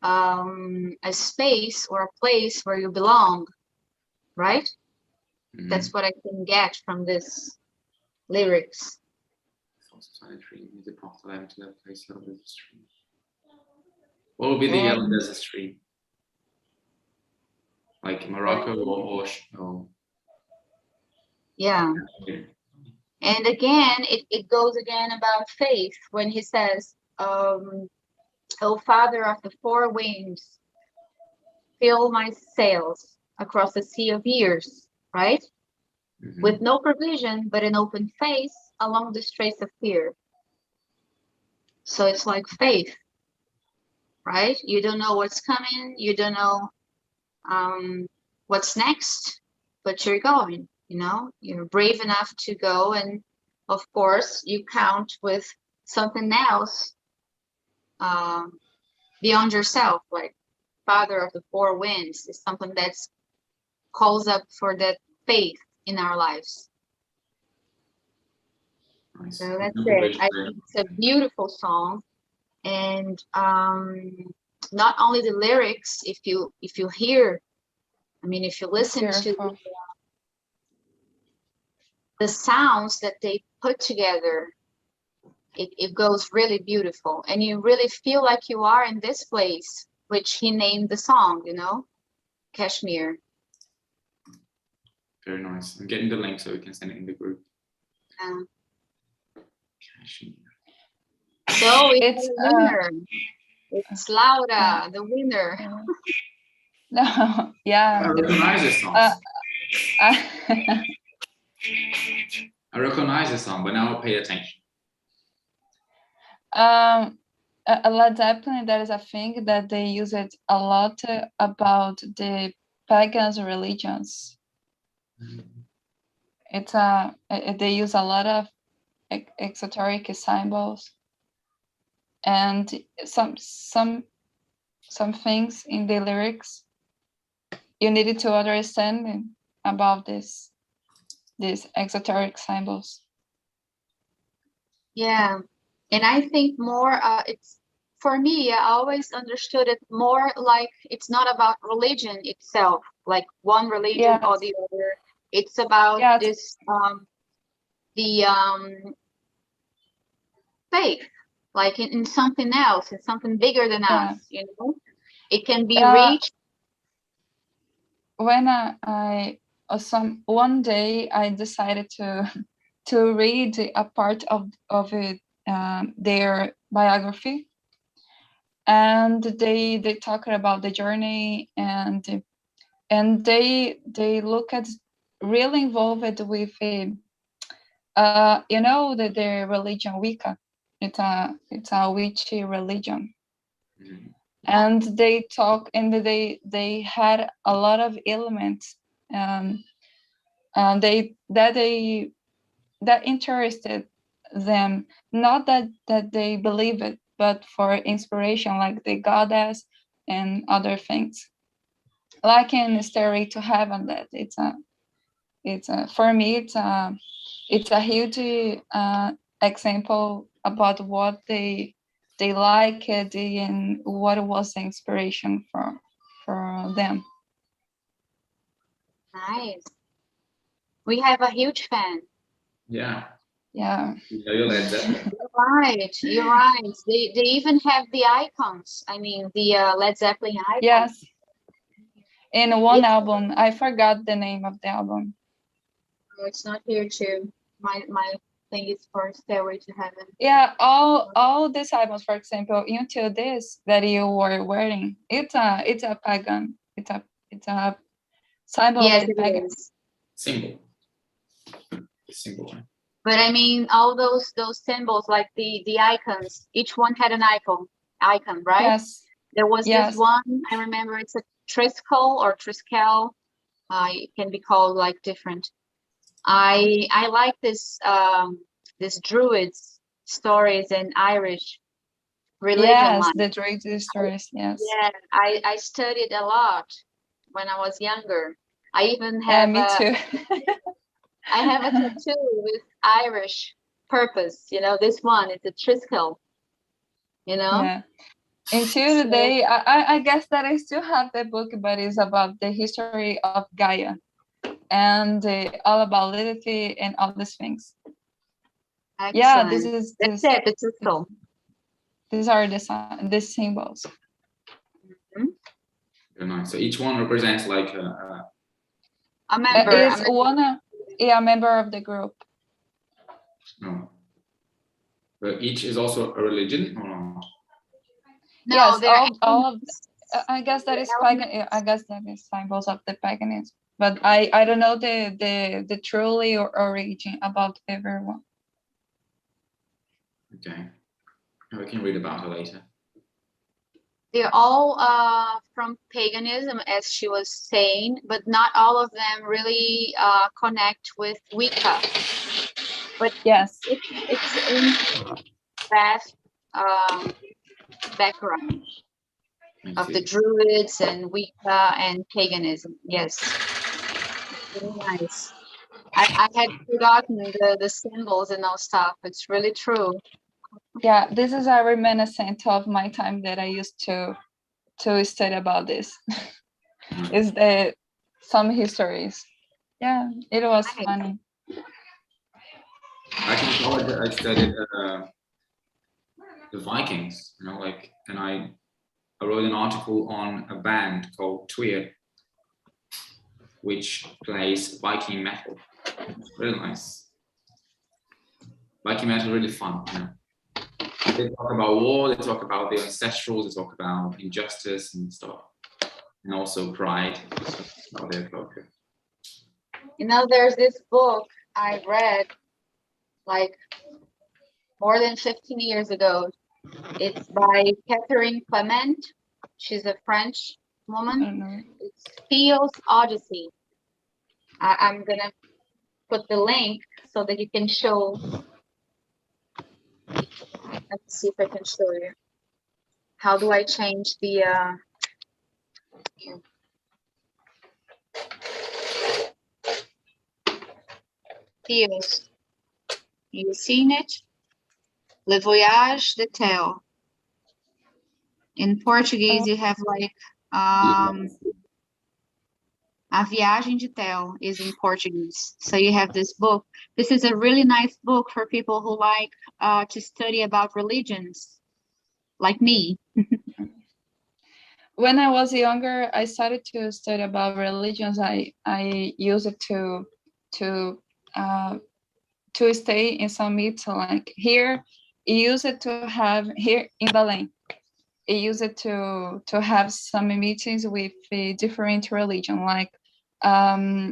S1: a space or a place where you belong, right? That's what I can get from this lyrics.
S2: What would be the yellow
S1: And
S2: desert stream? Like Morocco or
S1: yeah. And again, it goes again about faith when he says, oh, Father of the four winds, fill my sails across the sea of years, right? With no provision, but an open face along the straits of fear. So it's like faith, right? You don't know what's coming. You don't know what's next, but you're going, you know, you're brave enough to go. And of course, you count with something else beyond yourself, like Father of the Four Winds is something that's calls up for that faith in our lives.
S2: Nice.
S1: So that's it. I think it's a beautiful song, and not only the lyrics. If you hear, I mean, if you listen to the sounds that they put together, it goes really beautiful, and you really feel like you are in this place, which he named the song, you know, Kashmir.
S2: Very nice. I'm getting the link so we can send it in the group.
S1: So it's a winner. It's Laura, the winner.
S3: No, yeah.
S2: I recognize the song. I recognize the song, but now pay attention.
S3: Led Zeppelin, there is a thing that they use it a lot about the pagans religions. It's they use a lot of exoteric symbols, and some things in the lyrics you needed to understand about these exoteric symbols.
S1: Yeah, and I think more, it's for me, I always understood it more like it's not about religion itself, like one religion or
S3: Yes.
S1: the other. It's about
S3: Yes.
S1: this the faith, like in something else, in something bigger than
S3: Yeah.
S1: us, you know? It can be
S3: Yeah.
S1: reached.
S3: When one day I decided to read a part of it, their biography, and they talk about the journey, and they look at really involved with you know, the religion Wicca. It's a witchy religion.
S2: Mhm.
S3: And they talk, and they had a lot of elements, and that interested them, not that they believe it, but for inspiration, like the goddess and other things, like in Stairway to Heaven. That it's a for me it's a huge example about what they like and what was the inspiration for them.
S1: Nice. We have a huge fan.
S2: Yeah.
S3: Yeah.
S2: You're Led Zeppelin.
S1: You're right. They even have the icons. I mean, the Led Zeppelin icons.
S3: Yes. In one
S1: It's-
S3: album, I forgot the name of the album.
S1: Oh, it's not here too. My thing is for Stairway to Heaven.
S3: Yeah, all these albums, for example, Until This that you were wearing, it's a pagan. It's a symbol
S1: Yes,
S3: of the
S1: it
S3: pagan.
S1: is.
S2: Symbol. Symbol. Right?
S1: But I mean, all those symbols, like the icons, each one had an icon, right?
S3: Yes.
S1: There was
S3: Yes.
S1: this one, I remember, it's a Triskel or Triskel. It can be called like different. I like this Druids stories and Irish religion
S3: Yes,
S1: line.
S3: the Druid stories. Yes.
S1: Yeah, I studied a lot when I was younger. I even
S3: Yeah,
S1: have
S3: me too.
S1: I have a tattoo with Irish purpose. You know, this one is a Triskel. You know.
S3: Yeah. Until
S1: So,
S3: today, I guess that I still have the book, but it's about the history of Gaia and all about Lilith and all these things. Yeah,
S1: excellent.
S3: this
S1: That's it. The Triskel.
S3: these are the symbols.
S1: Mhm.
S2: Very nice. So each one represents like
S1: A member.
S3: It's a member of the group.
S2: no. But each is also a religion or not?
S1: No,
S3: Yes,
S1: they're
S3: all of I guess that is pagan. I guess that is symbols of the paganism. But I don't know the truly origin about everyone.
S2: Okay. We can read about her later.
S1: They're all from paganism, as she was saying, but not all of them really connect with Wicca. But
S3: Yes.
S1: it's in vast background of the Druids and Wicca and paganism. Yes, very nice. I had forgotten the symbols and all stuff. It's really true.
S3: Yeah, this is a reminiscent of my time that I used to study about this. Is the some histories. Yeah, it was
S1: Nice.
S3: funny.
S2: I think I studied the Vikings, you know, like, and I wrote an article on a band called Tweer, which plays Viking metal. It's really nice. Viking metal, really fun. You know? They talk about war, they talk about the ancestrals, they talk about injustice and stuff, and also pride. About their culture.
S1: You know, there's this book I read like more than 15 years ago. It's by Catherine Clement. She's a French
S3: I
S1: woman.
S3: don't know.
S1: It's Theo's Odyssey. I'm gonna put the link so that you can show. Let's see if I can show you. How do I change the? Theos, you seen it? Le Voyage de Théo. In Portuguese, you have like A Viagem de Théo is in Portuguese. So you have this book. This is a really nice book for people who like to study about religions, like me.
S3: When I was younger, I started to study about religions. I used it to stay in some meets. Like here, I use it to have here in Belém. I use it to have some meetings with a different religion, like I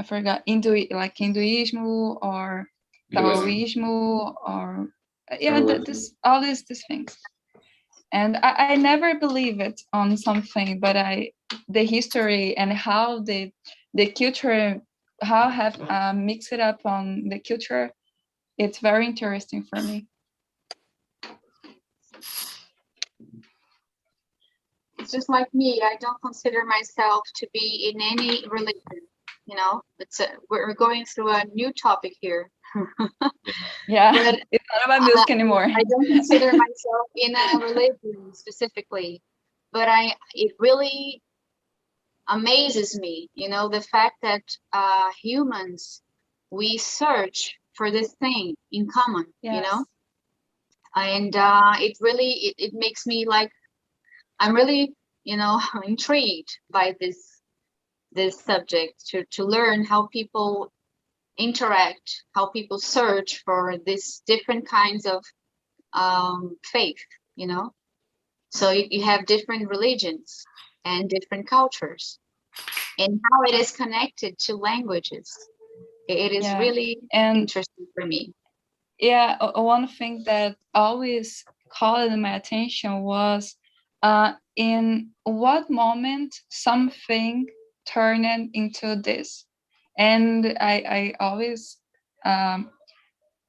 S3: forgot Hinduism or Taoism or this all these things. And I never believe it on something, but the history and how the culture, how have mixed it up on the culture, it's very interesting for me.
S1: It's just like me. I don't consider myself to be in any religion. You know, we're going through a new topic here.
S3: Yeah,
S1: but
S3: it's not about music anymore.
S1: I don't consider myself in a religion specifically, but it really amazes me, you know, the fact that humans, we search for this thing in common,
S3: Yes.
S1: you know, and it makes me like, I'm really, you know, intrigued by this subject to learn how people interact, how people search for these different kinds of faith, you know. So you have different religions and different cultures, and how it is connected to languages. It is really interesting for me.
S3: Yeah, one thing that always called my attention was in what moment something turned into this. And I always I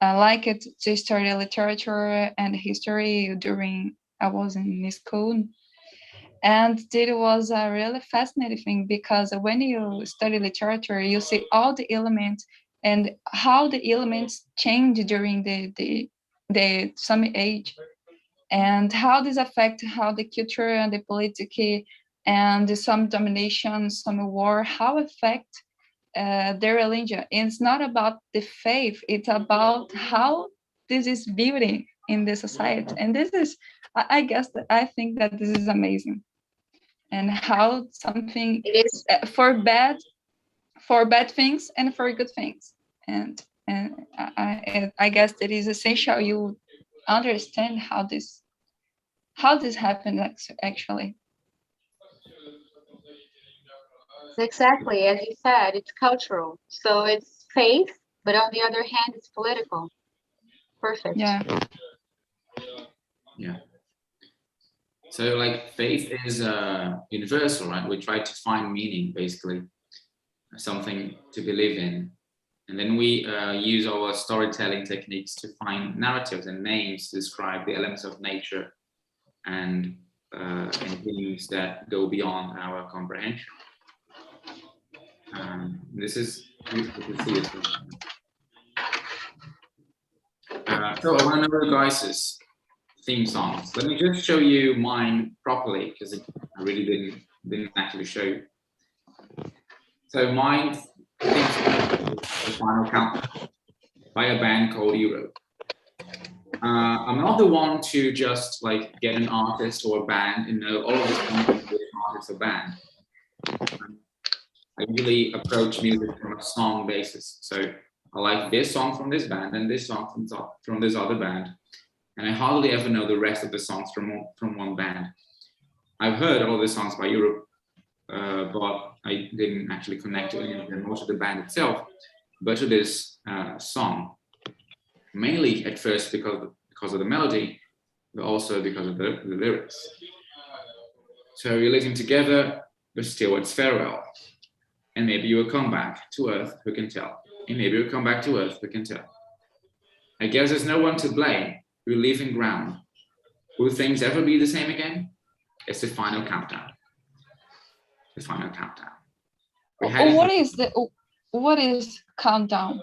S3: like it to study literature and history during I was in school. And it was a really fascinating thing because when you study literature, you see all the elements and how the elements change during the some age, and how this affect how the culture and the politics and some domination, some war, how affect their religion. And it's not about the faith; it's about how this is building in the society. And this is, I guess, that I think that this is amazing. And how something
S1: it is
S3: for bad things and for good things, and I guess it is essential you understand how this happened actually.
S1: exactly as you said. It's cultural, so it's faith, but on the other hand, it's political. Perfect.
S3: Yeah.
S2: So like faith is universal, right? We try to find meaning, basically, something to believe in. And then we use our storytelling techniques to find narratives and names to describe the elements of nature and things that go beyond our comprehension. This is beautiful to see as well. So I want to know you guys' theme songs. Let me just show you mine properly because I really didn't actually show you. So mine theme song is The Final Countdown by a band called Europe. I'm not the one to just like get an artist or a band and know all of the songs of this artist or band. I usually approach music from a song basis. So I like this song from this band and this song from this other band. And I hardly ever know the rest of the songs from one band. I've heard all the songs by Europe, but I didn't actually connect to any of them, most of the band itself, but to this song. Mainly at first because of the melody, but also because of the lyrics. So you're living together, but still it's farewell. And maybe you will come back to Earth, who can tell? And maybe you'll come back to Earth, who can tell? I guess there's no one to blame. We're leaving ground. Will things ever be the same again? It's the final countdown. The final countdown.
S3: what is countdown?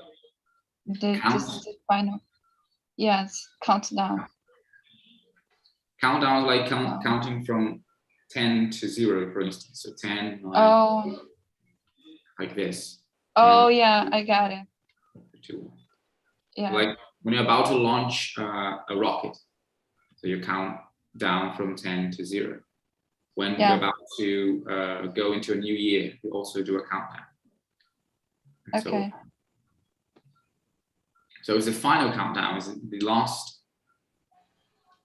S2: Count?
S3: This is the final. Yes, countdown.
S2: Countdown, like counting from 10 to 0, for instance. So 10, 9,
S3: Oh,
S2: like this.
S3: oh yeah, I got it.
S2: 2.
S3: Yeah.
S2: Like when you're about to launch a rocket, so you count down from 10 to 0. When you're about to go into a new year, you also do a countdown. And
S3: Okay.
S2: So it's the final countdown, it's the last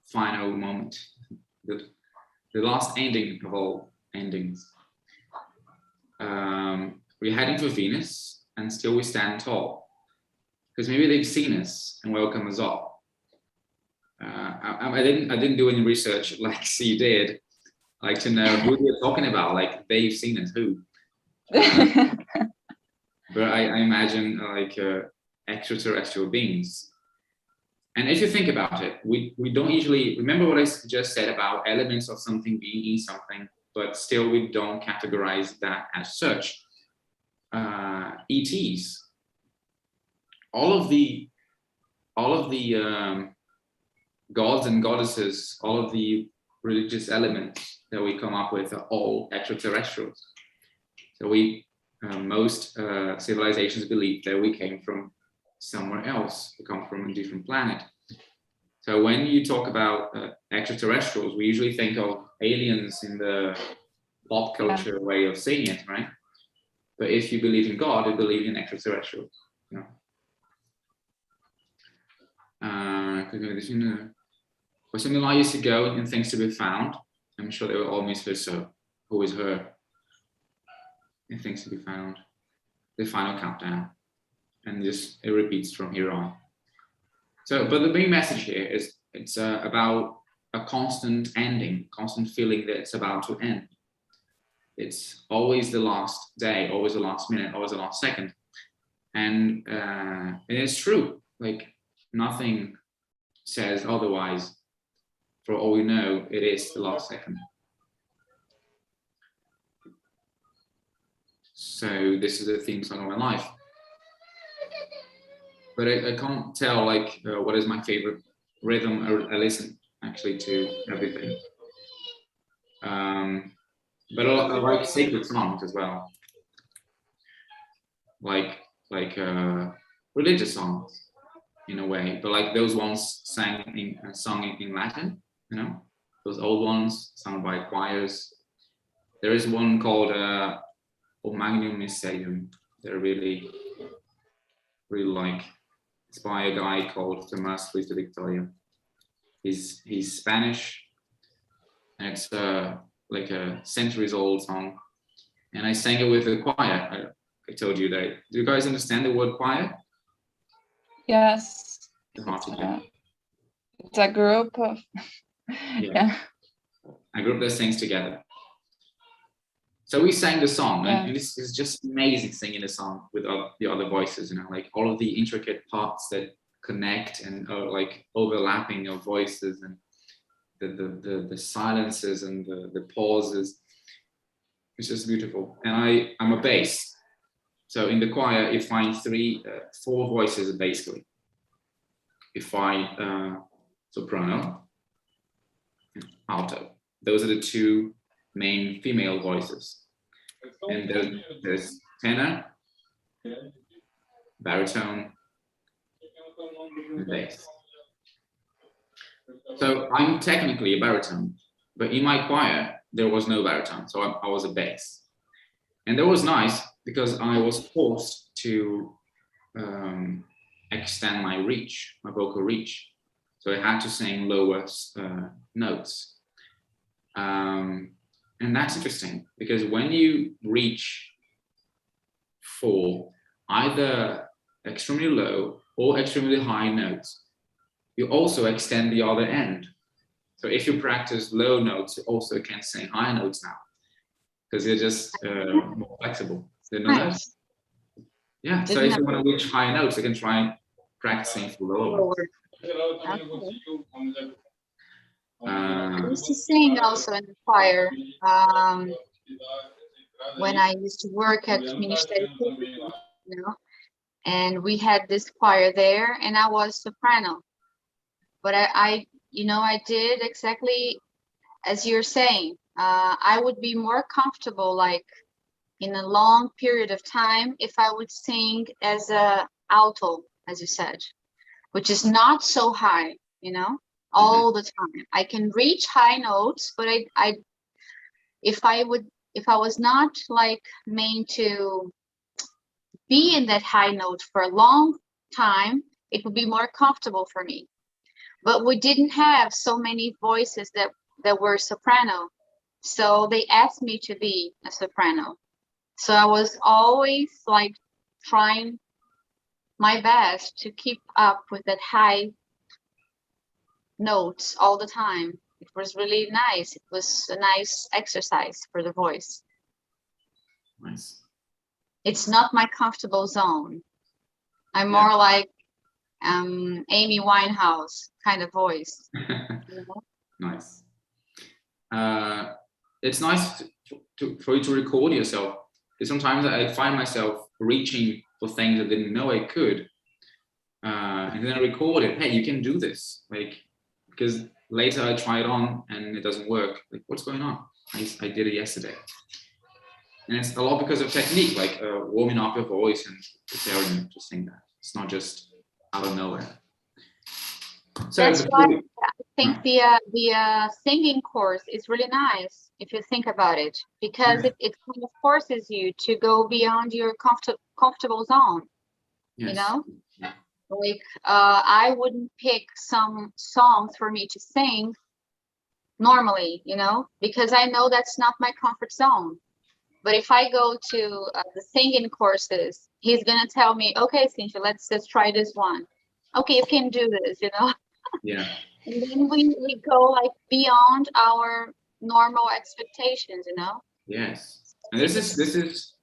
S2: final moment, the last ending of all endings. We're heading to Venus, and still we stand tall, because maybe they've seen us and welcome us all. I didn't do any research like C did, like to know who they're talking about, like they've seen us, who. But I imagine like extraterrestrial beings. And if you think about it, we don't usually, remember what I just said about elements of something being in something, but still we don't categorize that as such. ETs, all of the gods and goddesses, all of the religious elements that we come up with are all extraterrestrials. So most civilizations believe that we came from somewhere else, we come from a different planet. So when you talk about extraterrestrials, we usually think of aliens in the pop culture way of saying it, right? But if you believe in God, you believe in extraterrestrials. You know? For something like years ago and things to be found, I'm sure they will all miss her, so who is her? And things to be found, the final countdown, and just it repeats from here on. So, but the main message here is it's about a constant ending, constant feeling that it's about to end. It's always the last day, always the last minute, always the last second, and it's true. Like nothing says otherwise. For all we know, it is the last second. So this is the theme song of my life. But I can't tell like what is my favorite rhythm. I listen actually to everything. But I like sacred songs as well, like religious songs in a way, but like those ones sung in Latin, you know, those old ones sung by choirs. There is one called O Magnum Mysterium. They're really like. It's by a guy called Tomás Luis de Victoria. He's Spanish, and it's like a centuries-old song. And I sang it with the choir. I told you that. Do you guys understand the word choir?
S3: Yes.
S2: It's hard to get.
S3: It's a group of
S2: yeah. A group that sings together. So we sang the song, and this is just amazing singing the song with the other voices, you know, like all of the intricate parts that connect and are like overlapping of voices and the silences and the pauses. It's just beautiful. And I'm a bass. So in the choir, you find four voices basically. You find soprano and alto. Those are the two main female voices. And there's tenor, baritone, and bass. So I'm technically a baritone, but in my choir, there was no baritone, so I was a bass. And that was nice because I was forced to extend my reach, my vocal reach. So I had to sing lower notes. And that's interesting because when you reach for either extremely low or extremely high notes, you also extend the other end. So if you practice low notes, you also can sing high notes now because you're just more flexible. You know that? Yeah. So if you want to reach high notes, you can try practicing for lower.
S1: I used to sing also in the choir when I used to work at Ministério Público you know. And we had this choir there, and I was soprano. But I did exactly as you're saying. I would be more comfortable, like in a long period of time, if I would sing as a alto, as you said, which is not so high, all the time. I can reach high notes, but if I was not like meant to be in that high note for a long time, it would be more comfortable for me. But we didn't have so many voices that were soprano. So they asked me to be a soprano. So I was always like trying my best to keep up with that high notes all the time. It was really nice. It was a nice exercise for the voice.
S2: Nice.
S1: It's not my comfortable zone. I'm more like Amy Winehouse kind of voice.
S2: Nice. It's nice for you to record yourself. Because sometimes I find myself reaching for things I didn't know I could. And then I record it. Hey, you can do this. Like, because later I try it on and it doesn't work. Like, what's going on? I did it yesterday. And it's a lot because of technique, like warming up your voice and preparing to sing that. It's not just out of nowhere. So
S1: that's why I think the singing course is really nice if you think about it, because it kind of forces you to go beyond your comfortable zone.
S2: Yes.
S1: Like I wouldn't pick some songs for me to sing normally, because I know that's not my comfort zone. But if I go to the singing courses, he's gonna tell me, okay, Cynthia, let's try this one. Okay, you can do this,
S2: Yeah.
S1: And then we go like beyond our normal expectations,
S2: Yes. And this is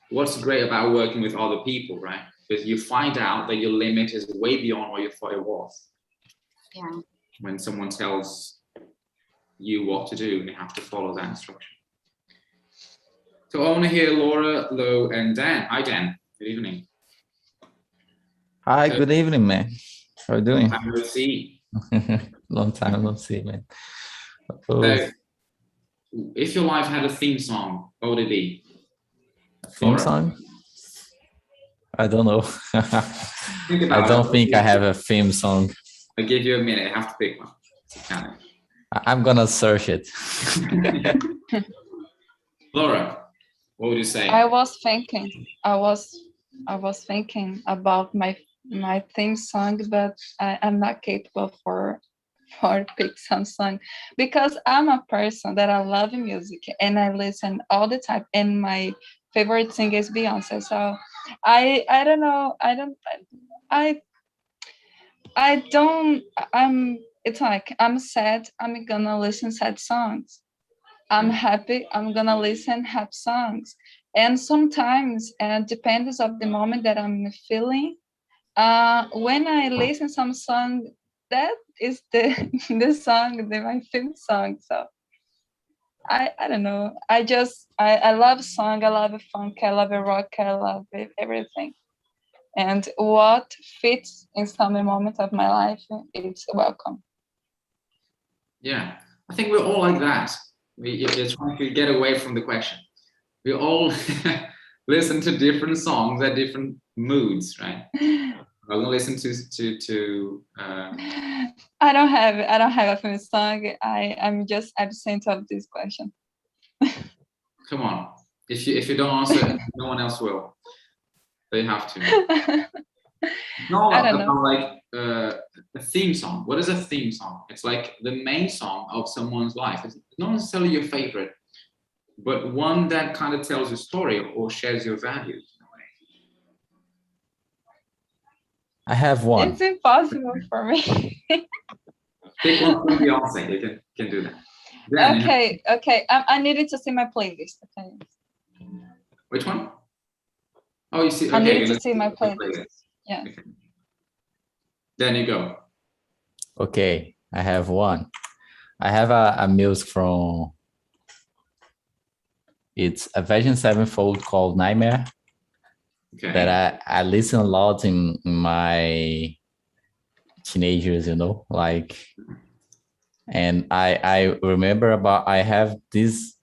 S2: what's great about working with other people, right? Because you find out that your limit is way beyond what you thought it was.
S1: Yeah.
S2: When someone tells you what to do and you have to follow that instruction. So I want to hear Laura, Lo, and Dan. Hi, Dan. Good evening.
S5: Hi, good evening, man. How are you doing?
S2: Long time no see.
S5: Long time no see, man.
S2: So, if your life had a theme song, what would it be?
S5: Theme
S2: Laura?
S5: song? I don't know.
S2: Think about
S5: I don't
S2: it.
S5: think I have a theme song.
S2: I'll give you a minute. I have to pick one. It's a challenge.
S5: I'm gonna search it.
S2: Laura, what would you say?
S3: I was thinking about my theme song, but I'm not capable for pick some song, because I'm a person that I love music and I listen all the time, and my favorite singer is Beyonce. So I don't know. It's like I'm sad, I'm gonna listen sad songs. I'm happy, I'm gonna listen happy songs. And sometimes it depends of the moment that I'm feeling. When I listen some song, that is the the song, my theme song. So I don't know. I love song, I love funk, I love rock, I love everything. And what fits in some moment of my life, it's welcome.
S2: Yeah, I think we're all like that. We're trying to get away from the question. We all listen to different songs at different moods, right? I'm gonna listen to.
S3: I don't have a theme song. I'm just absent of this question.
S2: Come on, if you don't answer, no one else will. They have to. No,
S3: I don't know.
S2: like a theme song. What is a theme song? It's like the main song of someone's life. It's not necessarily your favorite, but one that kind of tells a story or shares your values in a way.
S5: I have one.
S3: It's impossible for me.
S2: Pick one from Beyonce. You can do that. Then
S3: Okay. I needed to see my playlist. Okay.
S2: Which one? Oh, you see. Okay,
S3: I needed to see my playlist. Yeah.
S2: Okay. Then you go.
S5: Okay, I have one. I have a music from, it's Avenged Sevenfold called Nightmare.
S2: Okay.
S5: that I listen a lot in my teenagers, like, and I remember I have this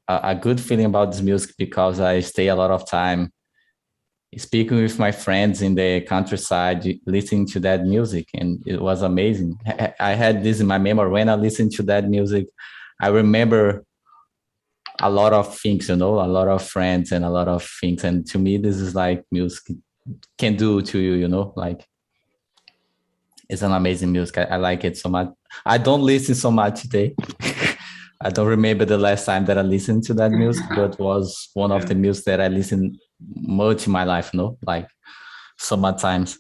S5: a good feeling about this music because I stay a lot of time speaking with my friends in the countryside, listening to that music, and it was amazing. I had this in my memory when I listened to that music. I remember a lot of things, a lot of friends and a lot of things. And to me, this is like music can do to you, like it's an amazing music. I like it so much. I don't listen so much today. I don't remember the last time that I listened to that music, but was one of the music that I listened much in my life, like so much times.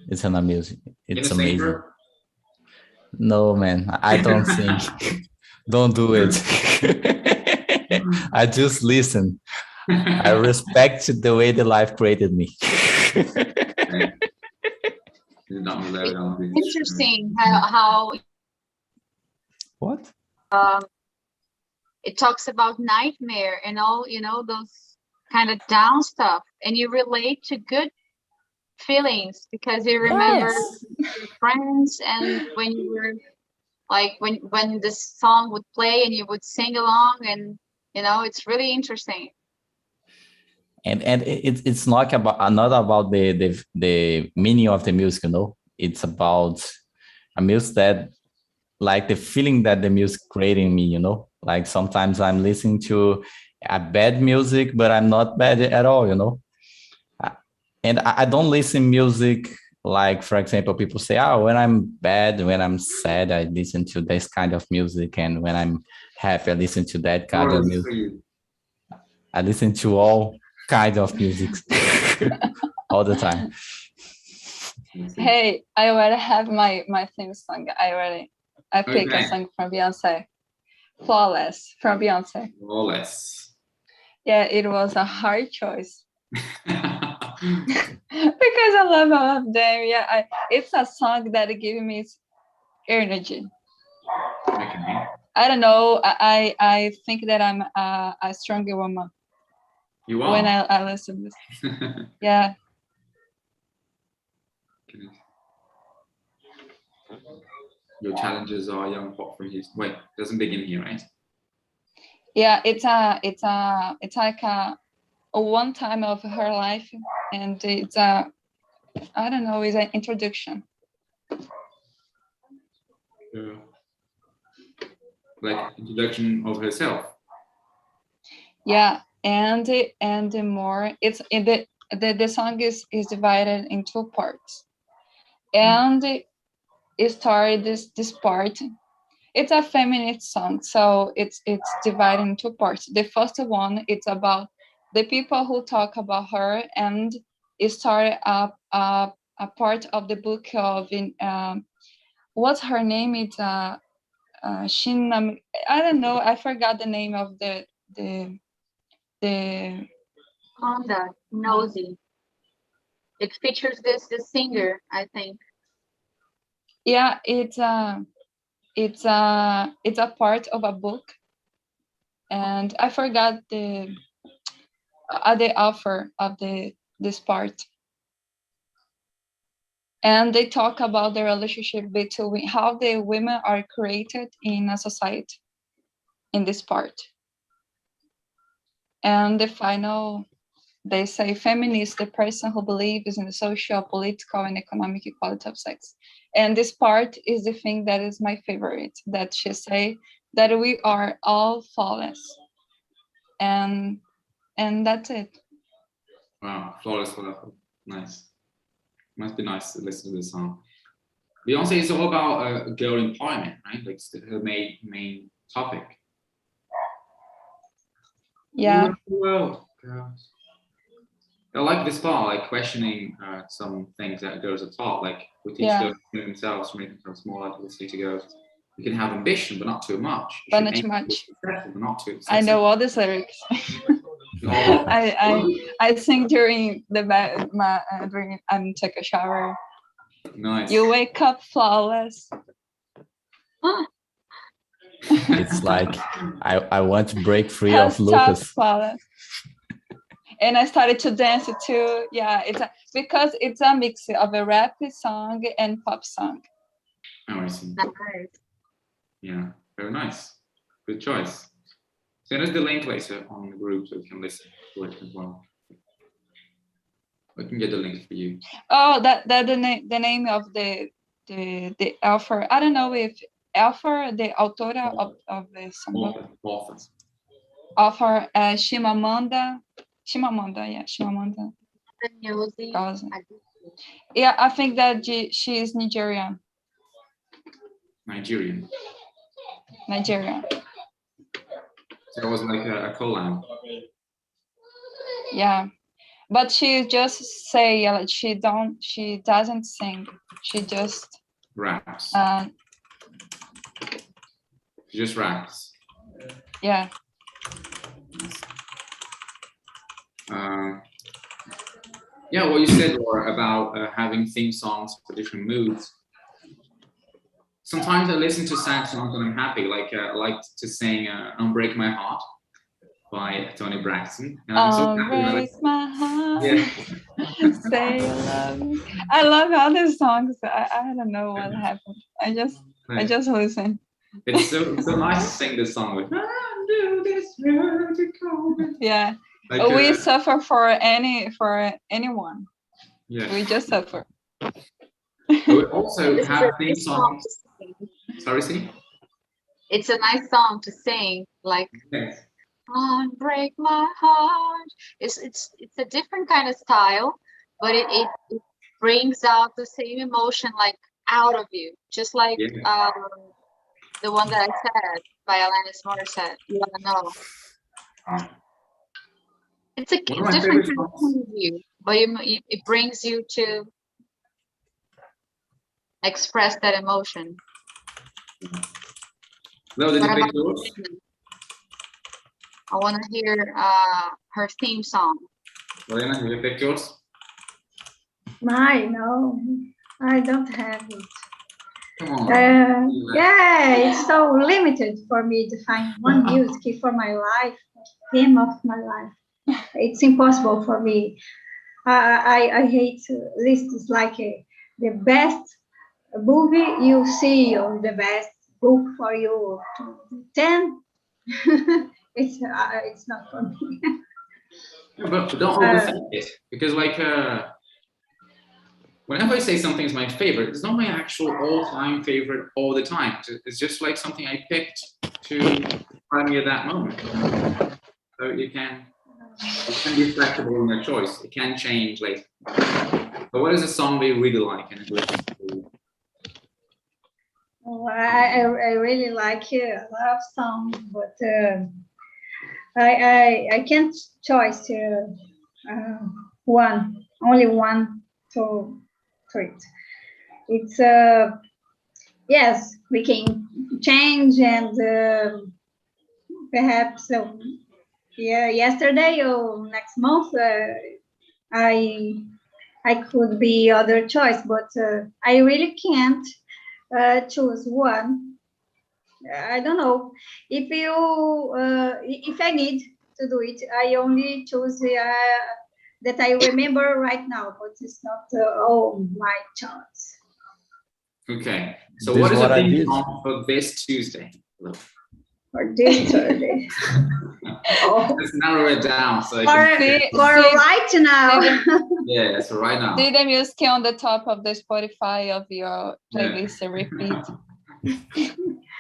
S5: It's an amazing. It's amazing. No, man, I don't sing. Don't do it. I just listen. I respect the way the life created me.
S1: Interesting how
S5: What?
S1: it talks about nightmare and all, those kind of down stuff, and you relate to good feelings because you remember your friends, and when you were like when this song would play and you would sing along, and it's really interesting.
S5: And it's not about the meaning of the music, it's about a music that, like, the feeling that the music creating me, like sometimes I'm listening to a bad music, but I'm not bad at all, and I don't listen music like, for example, people say, oh, when I'm bad, when I'm sad, I listen to this kind of music, and when I'm happy, I listen to that kind of music. I listen to all kinds of music all the time.
S3: Hey, I already have my theme song. I picked a song from Beyonce. Flawless from Beyonce.
S2: Flawless.
S3: Yeah, it was a hard choice. Because I love all of them. Yeah, it's a song that gives me energy.
S2: Okay.
S3: I don't know. I think that I'm a stronger woman.
S2: You are?
S3: When I listen to this. Yeah.
S2: Your challenges are young pop from Houston. Wait, doesn't begin here, right?
S3: Yeah, it's like a one time of her life, and it's I don't know, it's an introduction.
S2: Yeah. Like introduction of herself.
S3: Yeah, and the more it's in the song is divided in two parts, and it started this part. It's a feminist song, so it's divided in two parts. The first one, it's about the people who talk about her, and it started up a part of the book of what's her name? It's Shin. I don't know. I forgot the name of the
S1: Honda Nosy. It features this singer, I think.
S3: Yeah, it's a part of a book, and I forgot the author of this part. And they talk about the relationship between how the women are created in a society in this part. And the final, they say feminist, the person who believes in the social, political, and economic equality of sex. And this part is the thing that is my favorite, that she say that we are all flawless. And that's it.
S2: Wow, flawless. Nice. Must be nice to listen to this song. Beyonce is all about girl empowerment, right? Like her main topic.
S3: Yeah.
S2: Well, girls. I like this part, like questioning some things that girls are taught. Like we teach girls to know themselves, to make themselves more like listening to girls. You can have ambition, but not too much.
S3: But not too much.
S2: But not too
S3: I know all these lyrics. I sing during during take a shower.
S2: Nice.
S3: You wake up flawless.
S5: It's like I want to break free of Lucas.
S3: Flawless. and I started to dance it too. Yeah, because it's a mix of a rap song and pop song.
S2: Oh, I see.
S1: Nice.
S2: Yeah, very nice. Good choice. Send us the link later on the group so we can listen to it as well. I can get the link for you.
S3: Oh, that the name of the author. I don't know if author, the autora of the song. Author Chimamanda, yeah, Chimamanda. Yeah, I think that she is Nigerian.
S2: Nigerian. So it was like a collab.
S3: Yeah, but she just say she doesn't sing. She just
S2: raps. She just raps.
S3: Yeah.
S2: Yeah, what you said, Laura, about having theme songs for different moods. Sometimes I listen to sad songs when I'm happy, like I like to sing "Unbreak My Heart" by Tony Braxton. And I'm so happy
S3: Unbreak my heart.
S2: Yeah.
S3: Say you love me. I love other songs. I don't know what happened. I just listen.
S2: It's so nice to sing this song with.
S3: Yeah.
S2: Like,
S3: we suffer for anyone.
S2: Yeah.
S3: We just suffer.
S2: But we also have theme songs. Sorry, see?
S1: It's a nice song to sing, like
S2: Yes.
S1: "Unbreak My Heart." It's a different kind of style, but it brings out the same emotion like out of you, just like the one that I said by Alanis Morissette. You wanna know? It's a different kind of point of view, but it brings you to express that emotion.
S2: No, did
S1: What
S2: you pick
S1: about
S2: yours?
S1: I want to hear her theme song.
S2: Lorena, did you pick yours?
S4: No, I don't have it.
S2: Come on.
S4: Yeah, it's so limited for me to find one music for my life, theme of my life. It's impossible for me. I hate lists like the best movie you see or the best book for you. 10. It's not for me.
S2: But don't overthink it, because like whenever I say something is my favorite, it's not my actual all-time favorite all the time. It's just like something I picked to find me at that moment. So you can be flexible in your choice. It can change later. But what is a song that you really like and listen to?
S4: Oh, I really like a lot of songs, but I can't choose only one to it. It's yes, we can change and perhaps yesterday or next month I could be other choice, but I really can't choose one. I don't know if I need to do it. I only choose that I remember right now, but it's not all my choice.
S2: Okay, so
S5: This
S2: what is
S5: what
S2: the
S5: I
S2: theme
S5: did.
S2: song for this Tuesday?
S4: For this Thursday.
S2: Let's narrow it down so I
S4: For right now.
S2: Yeah, so right now.
S3: See the music on the top of the Spotify of your playlist and repeat.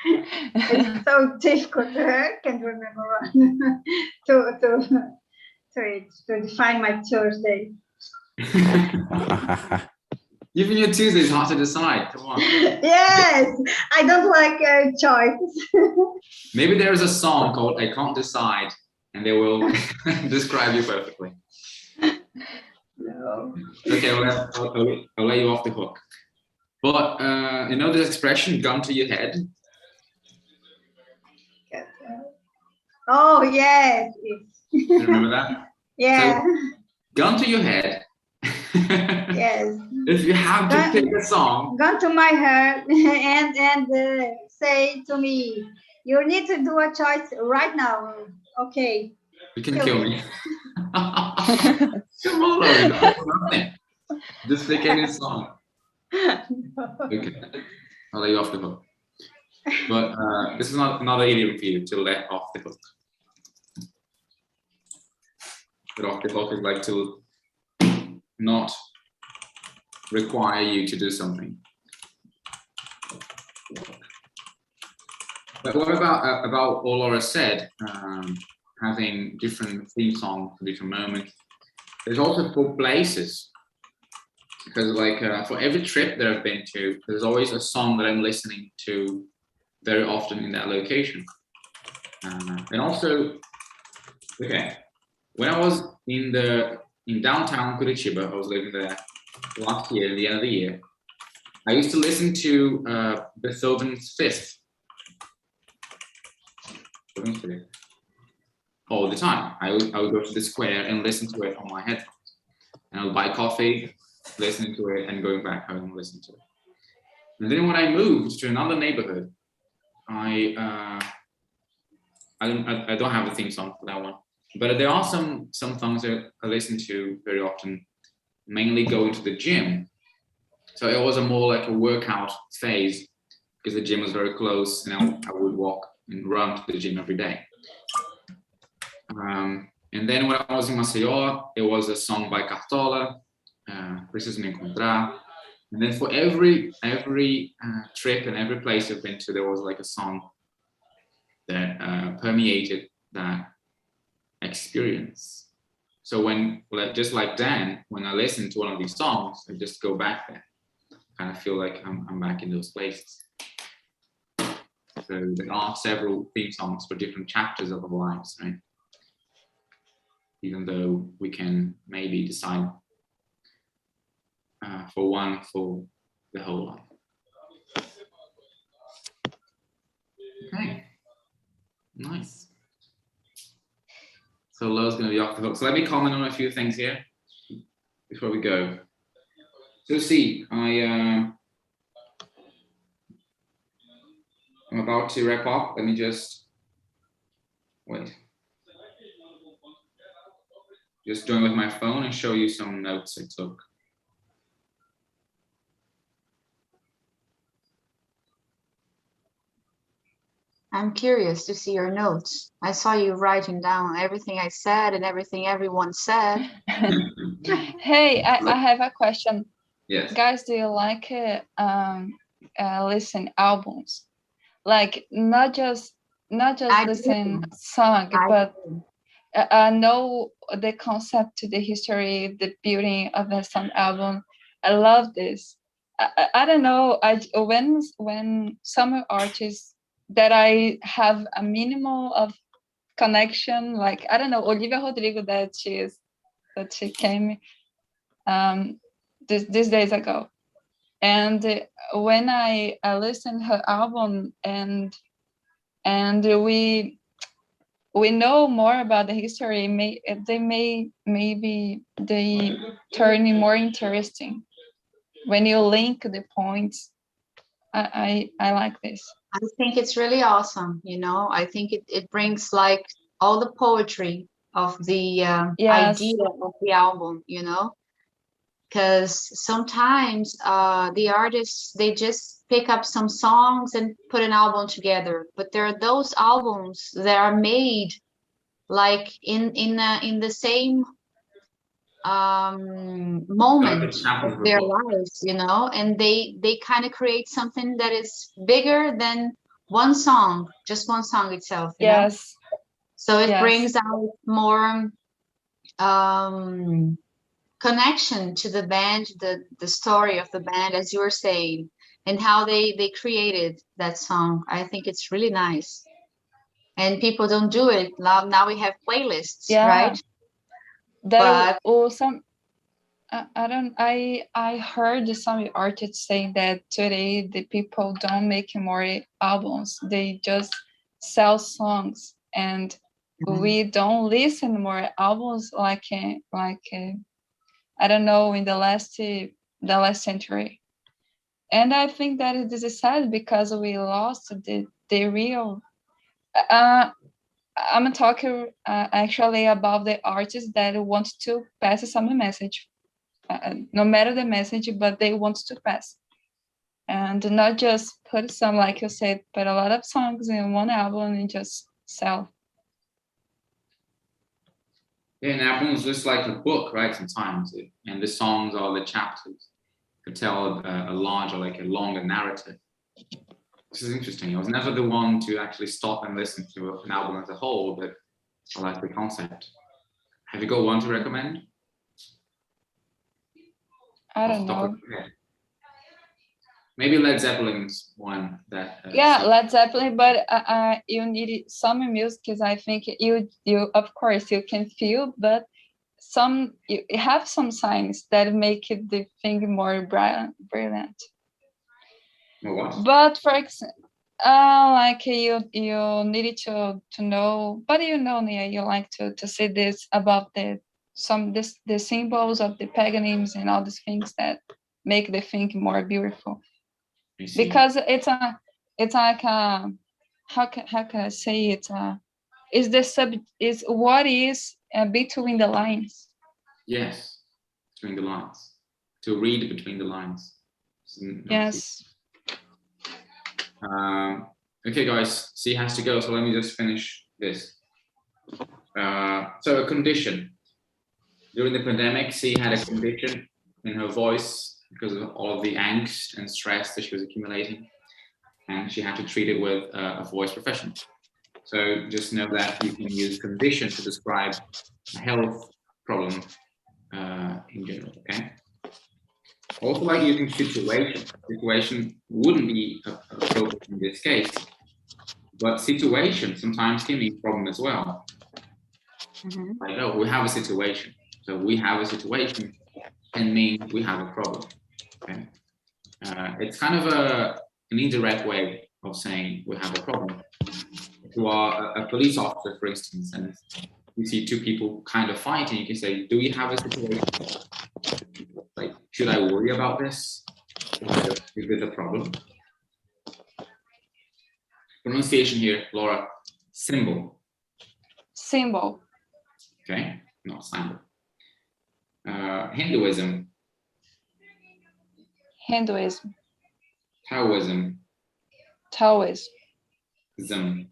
S4: It's so difficult. I can't remember one to define my Thursday.
S2: Even your Tuesday is hard to decide. Come on.
S4: Yes, I don't like choices.
S2: Maybe there is a song called "I Can't Decide," and they will describe you perfectly.
S4: No.
S2: Okay, I'll let you off the hook. But you know this expression, "gun to your head"?
S4: Oh, yes.
S2: You remember that?
S4: Yeah.
S2: So, gun to your head.
S4: Yes.
S2: If you have to pick a song.
S4: Gun to my heart and say to me, you need to do a choice right now. Okay.
S2: You can kill me. Come on, Laurie, nothing. Just pick any song. Okay, I'll let you off the hook. But this is not another idiom for you, to let off the hook. Let off the hook is like to not require you to do something. But what about what Laura said, having different theme songs for different moments? There's also for places, because like for every trip that I've been to, there's always a song that I'm listening to very often in that location. And also, okay, when I was in downtown Curitiba, I was living there last year, at the end of the year, I used to listen to Beethoven's Fifth all the time. I would go to the square and listen to it on my headphones. And I would buy coffee, listening to it, and going back home and listening to it. And then when I moved to another neighborhood, I don't have a theme song for that one, but there are some songs that I listen to very often, mainly going to the gym. So it was a more like a workout phase because the gym was very close, and I would walk and run to the gym every day. And then when I was in Maceió, it was a song by Cartola, Preciso Me Encontrar. And then for every trip and every place I've been to, there was like a song that permeated that experience. So when, just like Dan, when I listen to one of these songs, I just go back there. I kind of feel like I'm back in those places. So there are several theme songs for different chapters of our lives, right? Even though we can maybe decide for one for the whole life. Okay, nice. So Lo's going to be off the hook. So let me comment on a few things here before we go. So see, I'm about to wrap up. Let me just wait. Just join with my phone and show you some notes I took.
S1: I'm curious to see your notes. I saw you writing down everything I said and everything everyone said.
S3: Hey, I have a question.
S2: Yes.
S3: Guys, do you like listen albums? Like not just listen song, but know the concept, the history, the beauty of the song album. I love this. I don't know. When some artists that I have a minimal of connection, like I don't know, Olivia Rodrigo, that she came these days ago, and when I listened her album and we know more about the history, maybe they turn it more interesting when you link the points. I like this.
S1: I think it's really awesome, you know. I think it brings like all the poetry of the
S3: Yes.
S1: idea of the album, you know, because sometimes the artists, they just pick up some songs and put an album together, but there are those albums that are made like in the same moment of their lives, you know, and they kind of create something that is bigger than one song, just one song itself, you know? So it brings out more connection to the band, the story of the band, as you were saying, and how they created that song. I think it's really nice, and people don't do it now. We have playlists, right?
S3: But I heard some artists saying that today the people don't make more albums, they just sell songs, and we don't listen more albums like I don't know, in the last century. And I think that this is sad because we lost the real I'm talking actually about the artists that want to pass some message, no matter the message, but they want to pass. And not just put some, like you said, put a lot of songs in one album and just sell.
S2: Yeah, an album is just like a book, right? Sometimes, and the songs are the chapters to tell a larger, like a longer narrative. This is interesting. I was never the one to actually stop and listen to an album as a whole, but I like the concept. Have you got one to recommend?
S3: I don't know.
S2: Maybe Led Zeppelin's one that.
S3: Yeah, Led Zeppelin, but you need some music because I think you of course you can feel, but you have some signs that make it the thing more brilliant.
S2: What?
S3: But for example, like you needed to know, but Nia, you like to see this about the symbols of the paganism and all these things that make the thing more beautiful. Because it's like how can I say it? Is what is between the lines.
S2: Yes, between the lines. To read between the lines.
S3: Yes.
S2: Okay, guys, C has to go, so let me just finish this. So a condition. During the pandemic, C had a condition in her voice because of all of the angst and stress that she was accumulating, and she had to treat it with a voice professional. So just know that you can use condition to describe a health problem in general, okay? Also like using situation. Situation wouldn't be appropriate in this case, but situation sometimes can mean problem as well. Like, oh, we have a situation. So we have a situation can mean we have a problem. Okay? It's kind of an indirect way of saying we have a problem. If you are a police officer, for instance, and you see two people kind of fighting, you can say, do we have a situation? Like, should I worry about this? Is this a problem? Pronunciation here, Laura. Symbol.
S3: Symbol.
S2: Okay, not symbol. Hinduism.
S3: Hinduism.
S2: Taoism.
S3: Taoism.
S2: Zam.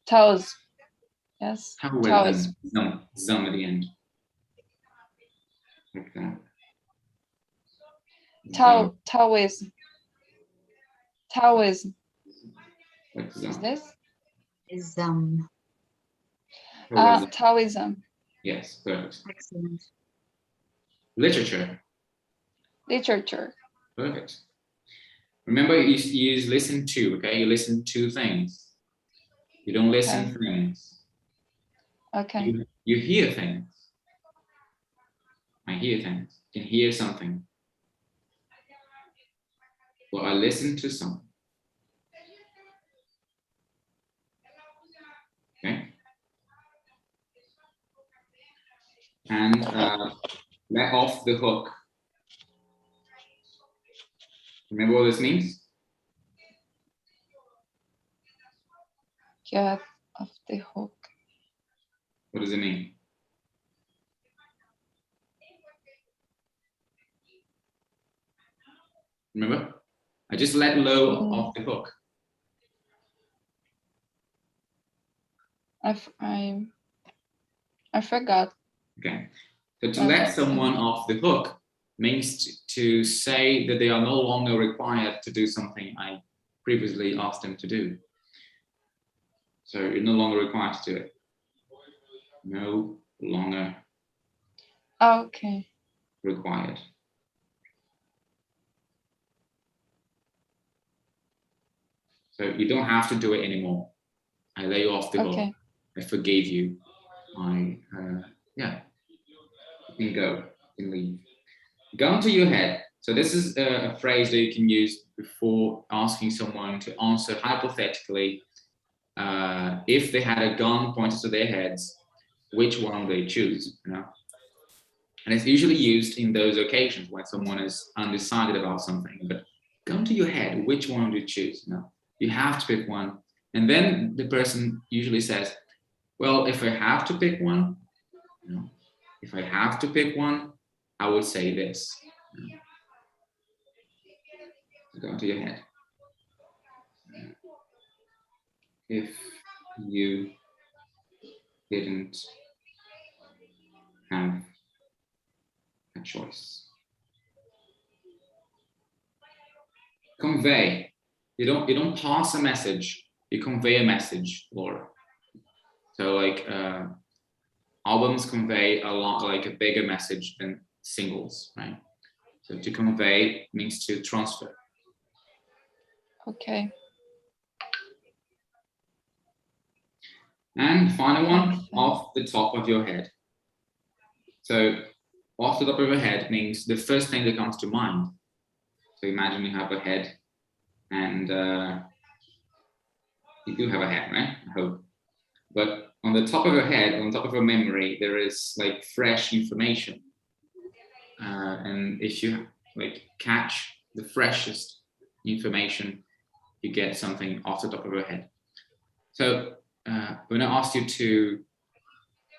S3: Taoism. Yes.
S2: Taoism. Zam at the end. Like that.
S3: Taoism. Taoism.
S2: Like
S3: Is this?
S1: Ism.
S3: Taoism.
S2: Yes, perfect.
S1: Excellent.
S2: Literature.
S3: Literature.
S2: Perfect. Remember, you use listen to, okay? You listen to things. You don't listen things.
S3: Okay.
S2: You hear things. I hear things. You can hear something. Well, I listen to something. Okay? And let off the hook. Remember what this means?
S3: Get off the hook.
S2: What does it mean? Remember? I just let low off the hook.
S3: I forgot.
S2: Okay. So to let someone off the hook means to say that they are no longer required to do something I previously asked them to do. So you're no longer required to do it. No longer required. So you don't have to do it anymore. I lay you off the hook. I forgave you. Yeah. You can go. You can leave. Gun to your head. So this is a phrase that you can use before asking someone to answer hypothetically. If they had a gun pointed to their heads, which one would they choose? You know? And it's usually used in those occasions when someone is undecided about something. But gun to your head, which one would you choose? You know? You have to pick one And then the person usually says, well, if I have to pick one, if I have to pick one, I would say this. Go into your head. If you didn't have a choice. Convey. You don't pass a message, you convey a message, Laura. So like albums convey a lot, like a bigger message than singles, right? So to convey means to transfer.
S3: Okay.
S2: And final one, off the top of your head. So off the top of your head means the first thing that comes to mind. So imagine you have a head, and you do have a head, right? I hope. But on the top of your head, on top of your memory, there is like fresh information. And if you like catch the freshest information, you get something off the top of your head. So when I asked you to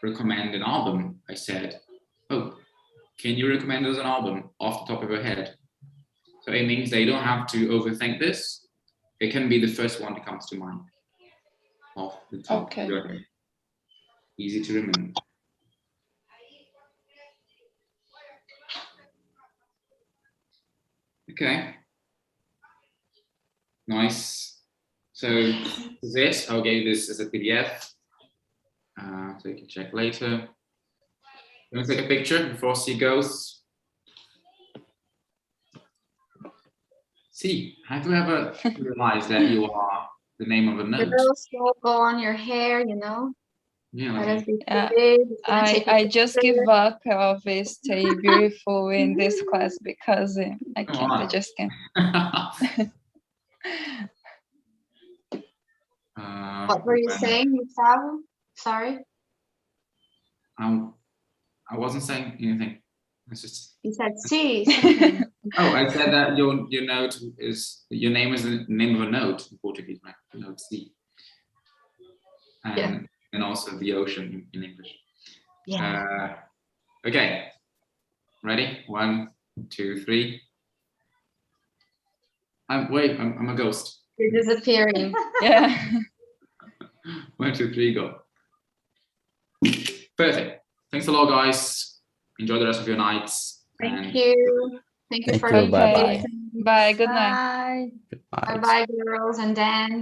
S2: recommend an album, I said, oh, can you recommend us an album off the top of your head? So it means that you don't have to overthink this. It can be the first one that comes to mind off the top of your head. Easy to remember. Okay. Nice. So this, I'll give you this as a PDF. So you can check later. You want to take a picture before she goes? See, have you ever realized that you are the name of a note?
S1: Girls, don't go on your hair, you know.
S2: Yeah,
S1: Let
S2: like,
S1: us be big.
S3: I just give up of stay beautiful in this class because I can't. I just can't.
S1: What were you saying, Gustavo? Sorry.
S2: I wasn't saying anything. It's just.
S1: You said C.
S2: Oh, I said that your note is your name is the name of a note in Portuguese, right? Note C. And also the ocean in English.
S1: Yeah.
S2: Okay. Ready? 1, 2, 3. I'm a ghost.
S1: You're disappearing.
S3: Yeah.
S2: 1, 2, 3, go. Perfect. Thanks a lot, guys. Enjoy the rest of your nights.
S1: Thank you. Thank you for the
S5: Bye-bye.
S1: invitation.
S3: Bye. Good night.
S4: Bye.
S1: Bye-bye, girls and Dan.